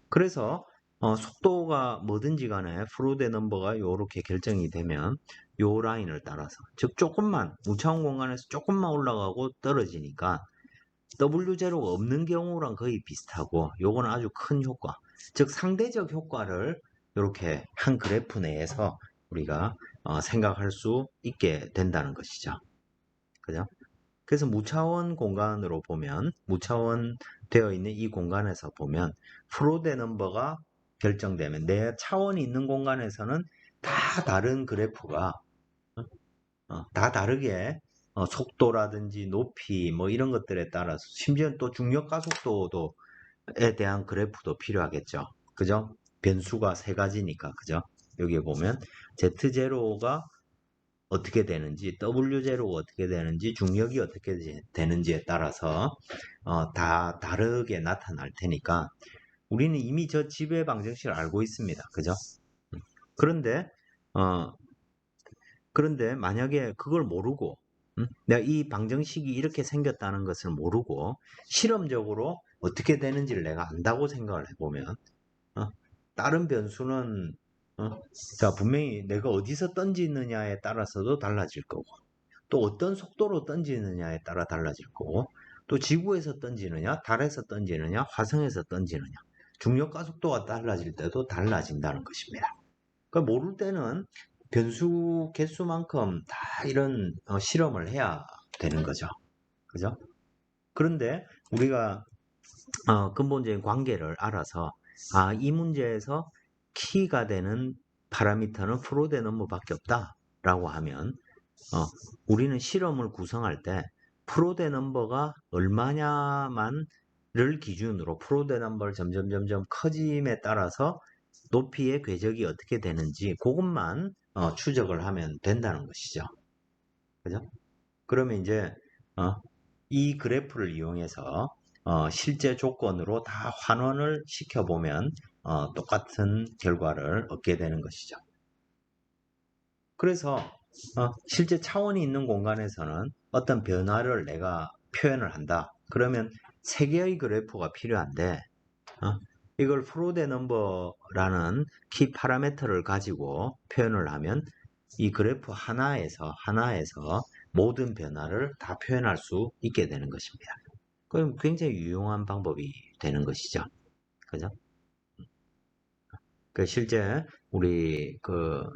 그래서 속도가 뭐든지 간에 프로이드 넘버가 이렇게 결정이 되면 요 라인을 따라서, 즉 조금만 무차원 공간에서 조금만 올라가고 떨어지니까 W0가 없는 경우랑 거의 비슷하고, 요거는 아주 큰 효과, 즉 상대적 효과를 이렇게 한 그래프 내에서 우리가 생각할 수 있게 된다는 것이죠. 그죠? 그래서 무차원 공간으로 보면, 무차원 되어 있는 이 공간에서 보면 프로데 넘버가 결정되면 내 차원이 있는 공간에서는 다 다른 그래프가 다 다르게 속도라든지 높이 뭐 이런 것들에 따라서, 심지어 또 중력 가속도에 대한 그래프도 필요하겠죠. 그죠? 변수가 세 가지니까, 그죠? 여기에 보면 Z0가 어떻게 되는지, W0가 어떻게 되는지, 중력이 어떻게 되는지에 따라서 다 다르게 나타날 테니까 우리는 이미 저 지배 방정식을 알고 있습니다. 그죠? 그런데 만약에 그걸 모르고 내가 이 방정식이 이렇게 생겼다는 것을 모르고 실험적으로 어떻게 되는지를 내가 안다고 생각을 해보면 다른 변수는 자, 분명히 내가 어디서 던지느냐에 따라서도 달라질 거고, 또 어떤 속도로 던지느냐에 따라 달라질 거고, 또 지구에서 던지느냐, 달에서 던지느냐, 화성에서 던지느냐, 중력 가속도가 달라질 때도 달라진다는 것입니다. 그러니까 모를 때는 변수 개수만큼 다 이런 실험을 해야 되는 거죠. 그죠? 그런데 우리가 근본적인 관계를 알아서 이 문제에서 키가 되는 파라미터는 프로데 넘버밖에 없다라고 하면 우리는 실험을 구성할 때 프로데 넘버가 얼마냐만을 기준으로 프로데 넘버를 점점 커짐에 따라서 높이의 궤적이 어떻게 되는지 그것만 추적을 하면 된다는 것이죠. 그죠? 그러면 이제 이 그래프를 이용해서 실제 조건으로 다 환원을 시켜보면 똑같은 결과를 얻게 되는 것이죠. 그래서 실제 차원이 있는 공간에서는 어떤 변화를 내가 표현을 한다. 그러면 세 개의 그래프가 필요한데 이걸 프로데 넘버라는 키 파라미터를 가지고 표현을 하면 이 그래프 하나에서 모든 변화를 다 표현할 수 있게 되는 것입니다. 그럼 굉장히 유용한 방법이 되는 것이죠. 그죠? 실제 우리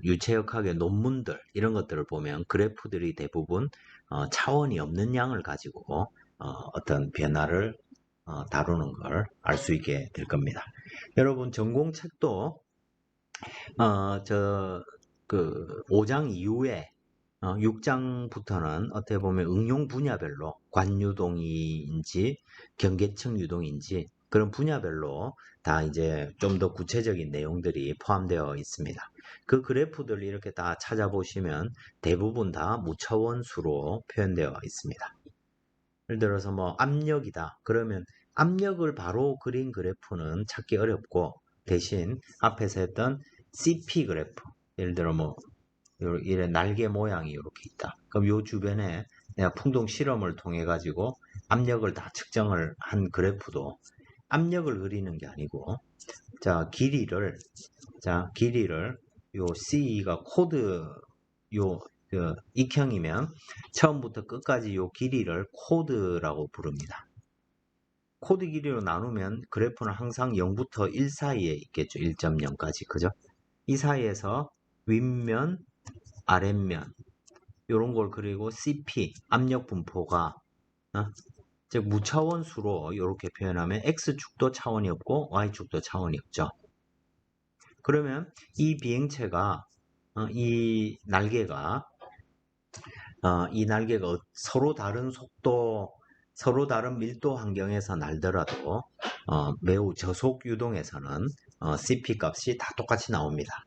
유체역학의 논문들 이런 것들을 보면 그래프들이 대부분 차원이 없는 양을 가지고 어떤 변화를 다루는 걸 알 수 있게 될 겁니다. 여러분 전공책도 그 5장 이후에 6장부터는 어떻게 보면 응용 분야별로 관유동인지 경계층 유동인지 그런 분야별로 다 이제 좀 더 구체적인 내용들이 포함되어 있습니다. 그 그래프들 이렇게 다 찾아보시면 대부분 다 무차원수로 표현되어 있습니다. 예를 들어서 뭐 압력이다. 그러면 압력을 바로 그린 그래프는 찾기 어렵고 대신 앞에서 했던 CP 그래프 예를 들어 뭐 이런 날개 모양이 이렇게 있다. 그럼 요 주변에 내가 풍동 실험을 통해 가지고 압력을 다 측정을 한 그래프도 압력을 그리는 게 아니고 길이를 요 C가 코드 익형이면 처음부터 끝까지 요 길이를 코드라고 부릅니다. 코드 길이로 나누면 그래프는 항상 0부터 1 사이에 있겠죠. 1.0까지. 그죠? 이 사이에서 윗면, 아랫면 이런 걸 그리고 CP, 압력 분포가 즉 무차원수로 이렇게 표현하면 X축도 차원이 없고 Y축도 차원이 없죠. 그러면 이 비행체가 이 날개가 서로 다른 속도, 서로 다른 밀도 환경에서 날더라도 매우 저속 유동에서는 CP 값이 다 똑같이 나옵니다.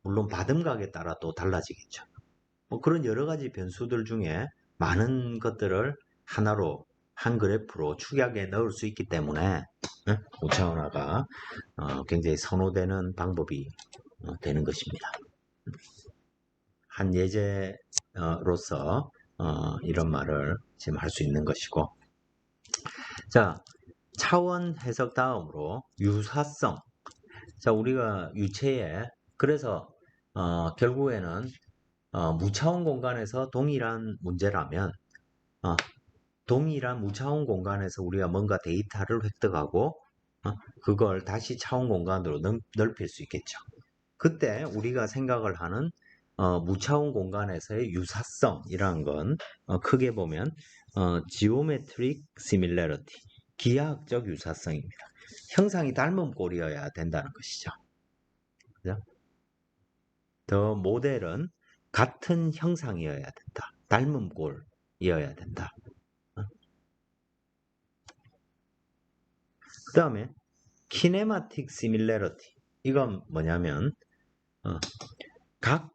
물론 받음각에 따라 또 달라지겠죠. 뭐 그런 여러 가지 변수들 중에 많은 것들을 하나로 한 그래프로 축약에 넣을 수 있기 때문에 우차원화가 굉장히 선호되는 방법이 되는 것입니다. 한 예제로서 이런 말을 지금 할 수 있는 것이고 자 차원 해석 다음으로 유사성 자 우리가 유체에 그래서 결국에는 무차원 공간에서 동일한 문제라면 동일한 무차원 공간에서 우리가 뭔가 데이터를 획득하고 그걸 다시 차원 공간으로 넓힐 수 있겠죠. 그때 우리가 생각을 하는 무차원 공간에서의 유사성이라는 건 크게 보면 geometric similarity, 기하학적 유사성입니다. 형상이 닮은 꼴이어야 된다는 것이죠. 그죠? 더 모델은 같은 형상이어야 된다. 닮은 꼴이어야 된다. 그 다음에 kinematic similarity 이건 뭐냐면 각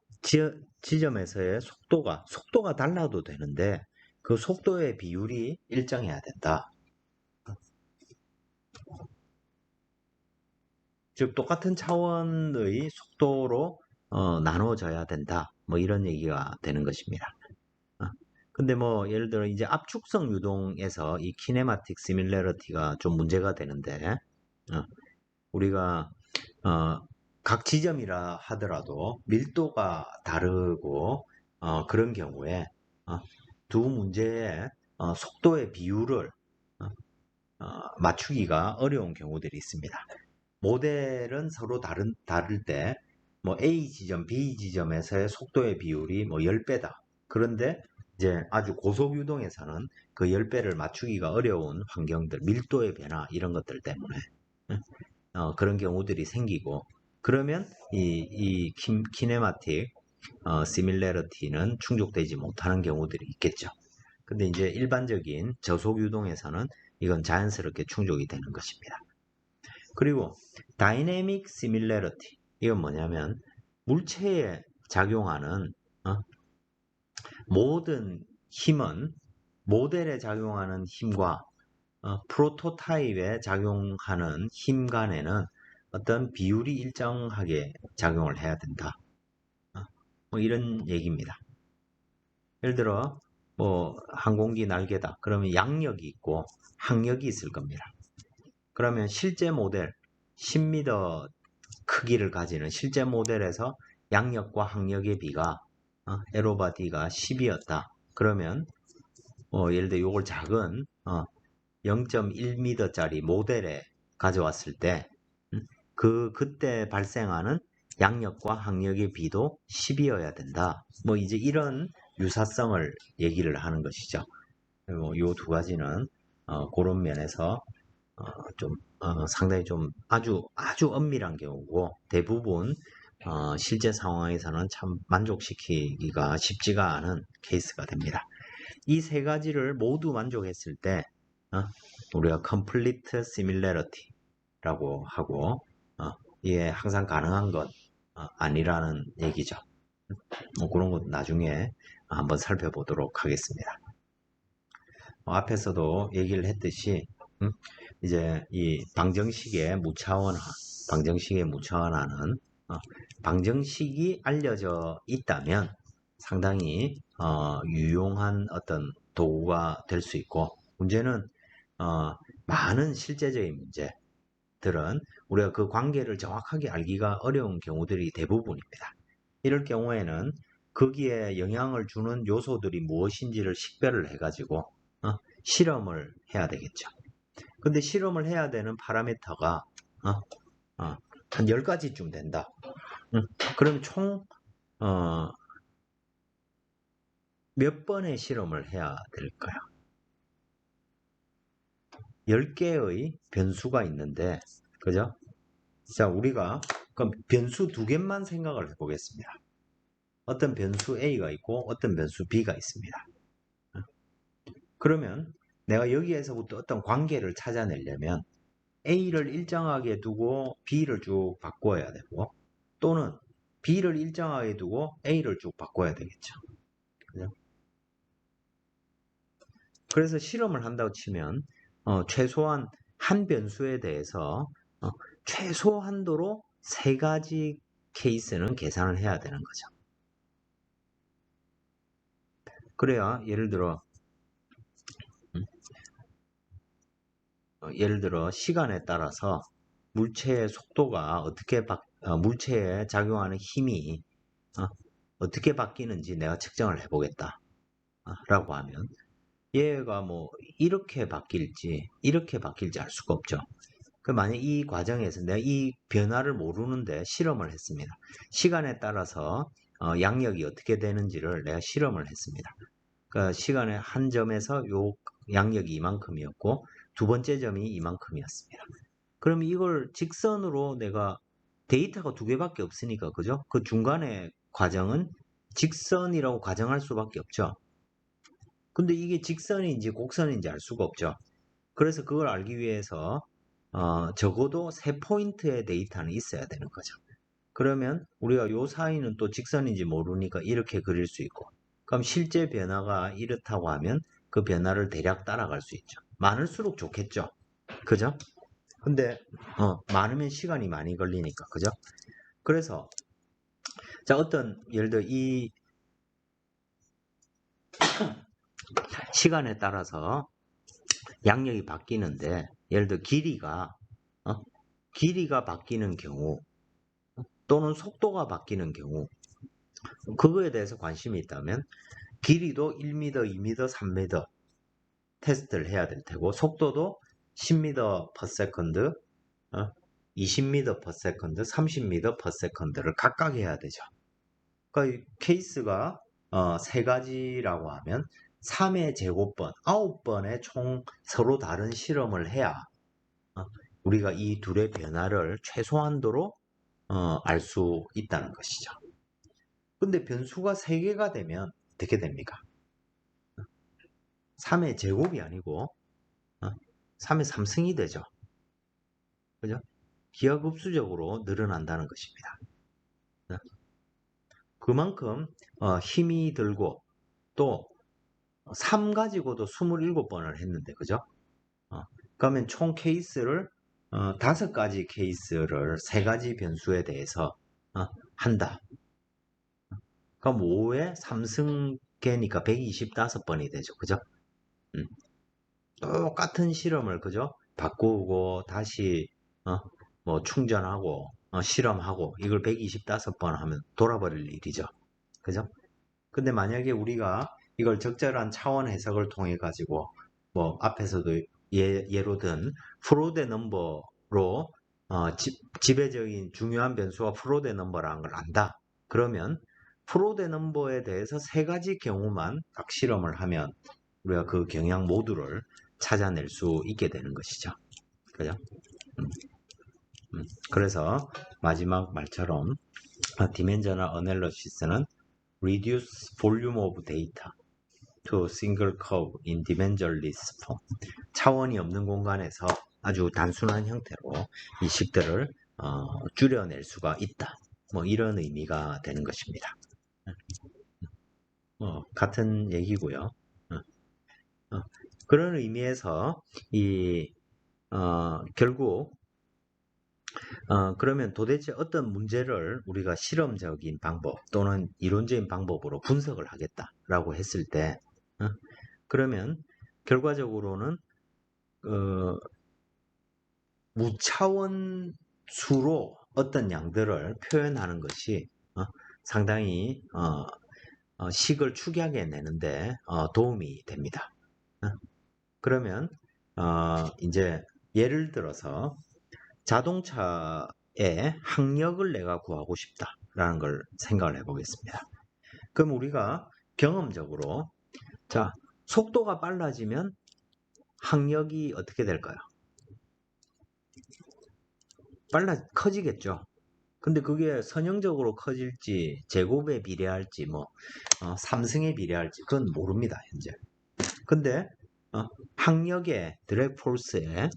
지점에서의 속도가 달라도 되는데 그 속도의 비율이 일정해야 된다. 즉 똑같은 차원의 속도로 나눠져야 된다. 뭐 이런 얘기가 되는 것입니다. 근데 뭐 예를 들어 이제 압축성 유동에서 이 키네마틱 시밀러리티가 좀 문제가 되는데 우리가 각 지점이라 하더라도 밀도가 다르고 그런 경우에 두 문제의 속도의 비율을 맞추기가 어려운 경우들이 있습니다. 모델은 서로 다를 때 뭐 A 지점, B 지점에서의 속도의 비율이 뭐 10배다. 그런데 이제 아주 고속 유동에서는 그 10배를 맞추기가 어려운 환경들, 밀도의 변화 이런 것들 때문에 그런 경우들이 생기고, 그러면 이 키네마틱 시밀러리티는 충족되지 못하는 경우들이 있겠죠. 근데 이제 일반적인 저속 유동에서는 이건 자연스럽게 충족이 되는 것입니다. 그리고 다이내믹 시밀러리티, 이건 뭐냐면 물체에 작용하는 모든 힘은 모델에 작용하는 힘과 프로토타입에 작용하는 힘 간에는 어떤 비율이 일정하게 작용을 해야 된다. 뭐 이런 얘기입니다. 예를 들어 뭐 항공기 날개다. 그러면 양력이 있고 항력이 있을 겁니다. 그러면 실제 모델 10m 크기를 가지는 실제 모델에서 양력과 항력의 비가 에로바디가 10이었다. 그러면 예를 들어 이걸 작은 0.1m짜리 모델에 가져왔을 때 그때 발생하는 양력과 항력의 비도 10이어야 된다. 뭐 이제 이런 유사성을 얘기를 하는 것이죠. 이 두 가지는 그런 면에서 좀 상당히 좀 아주 엄밀한 경우고, 대부분 실제 상황에서는 참 만족시키기가 쉽지가 않은 케이스가 됩니다. 이 세 가지를 모두 만족했을 때 우리가 complete similarity라고 하고, 이게 항상 가능한 건 아니라는 얘기죠. 뭐 그런 것 나중에 한번 살펴보도록 하겠습니다. 앞에서도 얘기를 했듯이 이제 이 방정식의 무차원화는 방정식이 알려져 있다면 상당히 유용한 어떤 도구가 될 수 있고, 문제는 많은 실제적인 문제들은 우리가 그 관계를 정확하게 알기가 어려운 경우들이 대부분입니다. 이럴 경우에는 거기에 영향을 주는 요소들이 무엇인지를 식별을 해가지고 실험을 해야 되겠죠. 근데 실험을 해야 되는 파라미터가 한 10가지쯤 된다. 그럼 총 몇 번의 실험을 해야 될까요? 10개의 변수가 있는데, 그죠? 자, 우리가 그럼 변수 2개만 생각을 해보겠습니다. 어떤 변수 A가 있고 어떤 변수 B가 있습니다. 그러면 내가 여기에서부터 어떤 관계를 찾아내려면 A를 일정하게 두고 B를 쭉 바꿔야 되고, 또는 B를 일정하게 두고 A를 쭉 바꿔야 되겠죠. 그죠? 그래서 실험을 한다고 치면 최소한 한 변수에 대해서 최소한도로 3가지 케이스는 계산을 해야 되는 거죠. 그래야 예를 들어 시간에 따라서 물체의 속도가 물체에 작용하는 힘이 어떻게 바뀌는지 내가 측정을 해보겠다 라고 하면, 얘가 뭐 이렇게 바뀔지 알 수가 없죠. 만약 이 과정에서 내가 이 변화를 모르는데 실험을 했습니다. 시간에 따라서 양력이 어떻게 되는지를 내가 실험을 했습니다. 그러니까 시간의 한 점에서 요 양력이 이만큼이었고 두 번째 점이 이만큼이었습니다. 그럼 이걸 직선으로 내가 데이터가 2개밖에 없으니까, 그죠? 그 중간의 과정은 직선이라고 가정할 수밖에 없죠. 근데 이게 직선인지 곡선인지 알 수가 없죠. 그래서 그걸 알기 위해서 적어도 3포인트의 데이터는 있어야 되는 거죠. 그러면 우리가 요 사이는 또 직선인지 모르니까 이렇게 그릴 수 있고, 그럼 실제 변화가 이렇다고 하면 그 변화를 대략 따라갈 수 있죠. 많을수록 좋겠죠. 그죠? 근데 많으면 시간이 많이 걸리니까, 그죠? 그래서 자, 예를 들어 이 시간에 따라서 양력이 바뀌는데, 예를 들어 길이가 바뀌는 경우 또는 속도가 바뀌는 경우, 그거에 대해서 관심이 있다면 길이도 1m, 2m, 3m 테스트를 해야 될 테고, 속도도 10m per second, 20m per second, 30m per second를 각각 해야 되죠. 그러니까 이 케이스가 세 가지라고 하면 3의 제곱번, 9번의 총 서로 다른 실험을 해야 우리가 이 둘의 변화를 최소한도로 알 수 있다는 것이죠. 근데 변수가 3개가 되면 어떻게 됩니까? 3의 제곱이 아니고 3의 3승이 되죠. 그죠? 기하급수적으로 늘어난다는 것입니다. 그만큼 힘이 들고 또 3 가지고도 27번을 했는데 그죠? 그러면 총 케이스를 5가지 케이스를 3가지 변수에 대해서 한다. 그럼 5의 3승계니까 125번이 되죠. 그죠? 똑같은 실험을 그죠? 바꾸고 다시 뭐 충전하고 실험하고 이걸 125번 하면 돌아버릴 일이죠. 그죠? 근데 만약에 우리가 이걸 적절한 차원 해석을 통해 가지고 뭐 앞에서도 예로 든 프로데 넘버로 지배적인 중요한 변수가 프로데 넘버라는 걸 안다. 그러면 프로데 넘버에 대해서 3가지 경우만 딱 실험을 하면 우리가 그 경향 모두를 찾아낼 수 있게 되는 것이죠. 그죠? 그래서 마지막 말처럼 디멘저널 어널리시스는 reduce volume of data to single curve in dimensionless form. 차원이 없는 공간에서 아주 단순한 형태로 이 식들을 줄여낼 수가 있다. 뭐 이런 의미가 되는 것입니다. 같은 얘기고요. 그런 의미에서 결국 그러면 도대체 어떤 문제를 우리가 실험적인 방법 또는 이론적인 방법으로 분석을 하겠다라고 했을 때 그러면 결과적으로는 무차원 수로 어떤 양들을 표현하는 것이 상당히 식을 추하게 내는데 도움이 됩니다. 그러면 이제 예를 들어서 자동차의 항력을 내가 구하고 싶다라는 걸 생각을 해보겠습니다. 그럼 우리가 경험적으로 자 속도가 빨라지면 항력이 어떻게 될까요? 커지겠죠. 근데 그게 선형적으로 커질지 제곱에 비례할지 뭐 3승에 비례할지 그건 모릅니다 현재. 근데 항력의 드래그 포스의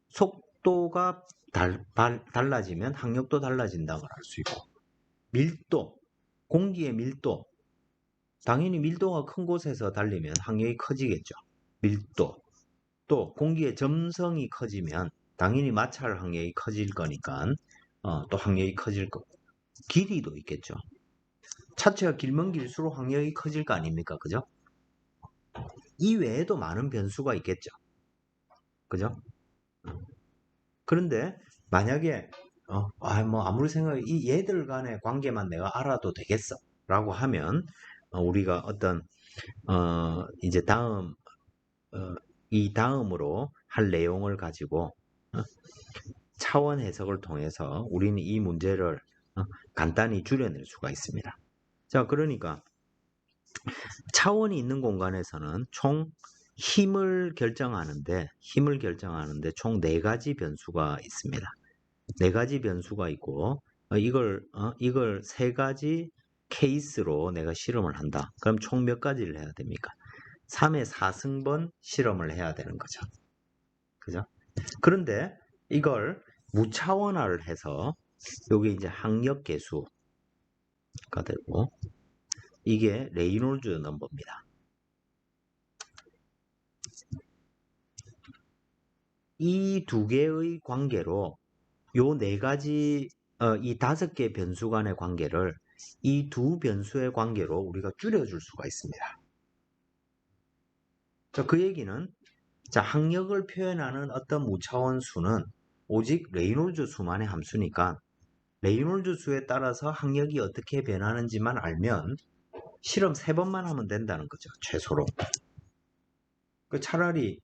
속도가 달라지면 항력도 달라진다는 걸 알 수 있고 밀도, 공기의 밀도 당연히 밀도가 큰 곳에서 달리면 항력이 커지겠죠. 밀도 또 공기의 점성이 커지면 당연히 마찰 항력이 커질 거니까 또 항력이 커질 거고 길이도 있겠죠. 차체가 길면 길수록 항력이 커질 거 아닙니까? 그죠? 이 외에도 많은 변수가 있겠죠. 그죠? 그런데 만약에 뭐 아무리 생각해 이 얘들 간의 관계만 내가 알아도 되겠어 라고 하면 우리가 어떤 이제 이 다음으로 할 내용을 가지고 차원 해석을 통해서 우리는 이 문제를 간단히 줄여낼 수가 있습니다. 자, 그러니까 차원이 있는 공간에서는 총 힘을 결정하는데 총 4가지 변수가 있습니다. 4가지 변수가 있고 이걸 3가지 케이스로 내가 실험을 한다. 그럼 총 몇 가지를 해야 됩니까? 3의 4승번 실험을 해야 되는 거죠. 그죠? 그런데 이걸 무차원화를 해서 여기 이제 항력 계수가 되고 이게 레이놀즈 넘버입니다. 이 2개의 관계로 요 4가지 이 5개 변수 간의 관계를 이 2 변수의 관계로 우리가 줄여줄 수가 있습니다. 자, 그 얘기는 자, 항력을 표현하는 어떤 무차원 수는 오직 레이놀즈 수만의 함수니까 레이놀즈 수에 따라서 항력이 어떻게 변하는지만 알면 실험 3번만 하면 된다는 거죠. 최소로. 차라리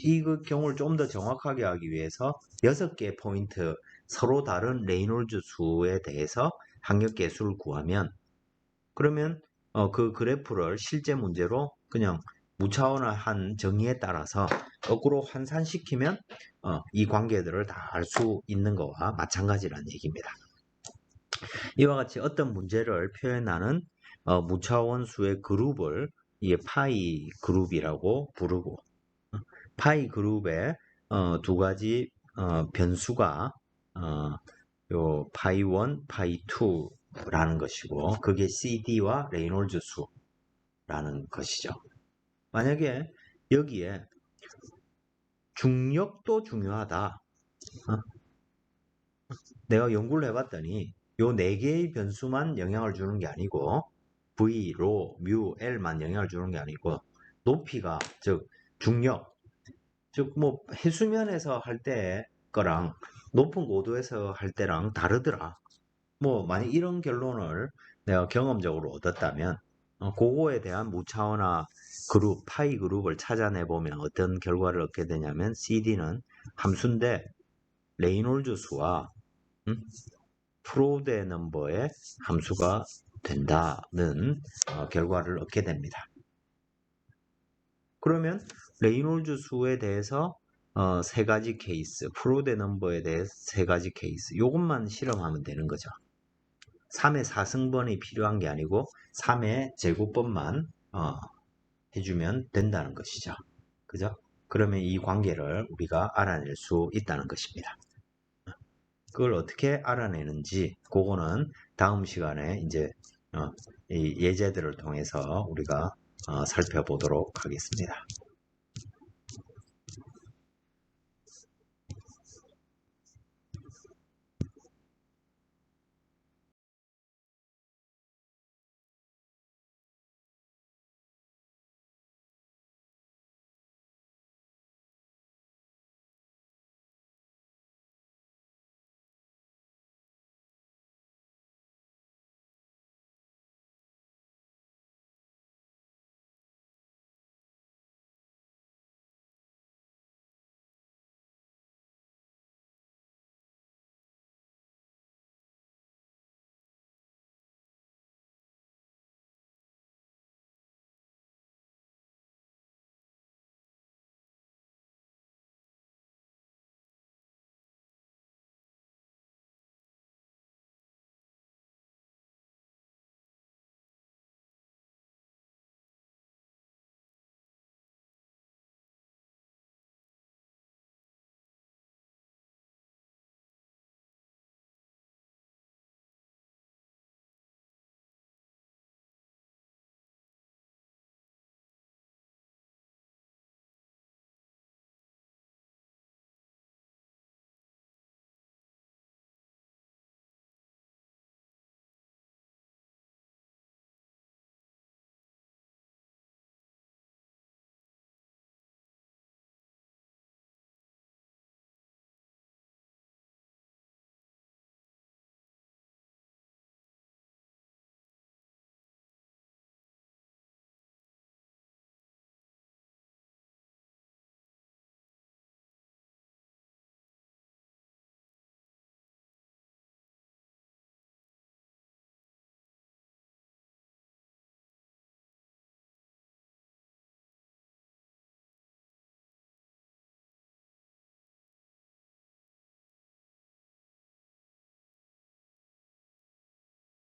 이 경우를 좀 더 정확하게 하기 위해서 6개 포인트 서로 다른 레이놀즈 수에 대해서 항력 계수를 구하면 그러면 그 그래프를 실제 문제로 그냥 무차원화한 정의에 따라서 거꾸로 환산시키면 이 관계들을 다 알 수 있는 거와 마찬가지라는 얘기입니다. 이와 같이 어떤 문제를 표현하는 무차원수의 그룹을 이게 파이 그룹이라고 부르고, 파이 그룹에 두 가지 변수가 요 파이 1, 파이 2라는 것이고, 그게 CD와 레이놀즈 수라는 것이죠. 만약에 여기에 중력도 중요하다. 내가 연구를 해봤더니 요 네 개의 변수만 영향을 주는 게 아니고 V, 로, 뮤, L만 영향을 주는 게 아니고 높이가, 즉 중력, 즉 뭐 해수면에서 할 때 거랑 높은 고도에서 할 때랑 다르더라. 뭐 만약 이런 결론을 내가 경험적으로 얻었다면 그거에 대한 무차원화 그룹, 파이 그룹을 찾아내 보면 어떤 결과를 얻게 되냐면 CD는 함수인데 레이놀즈 수와 프로데 넘버의 함수가 된다는 결과를 얻게 됩니다. 그러면 레이놀즈 수에 대해서 세 가지 케이스, 프로데 넘버에 대해서 세 가지 케이스, 이것만 실험하면 되는 거죠. 3의 4승번이 필요한 게 아니고 3의 제곱번만 해주면 된다는 것이죠. 그죠? 그러면 이 관계를 우리가 알아낼 수 있다는 것입니다. 그걸 어떻게 알아내는지 그거는 다음 시간에 이제 이 예제들을 통해서 우리가 살펴보도록 하겠습니다.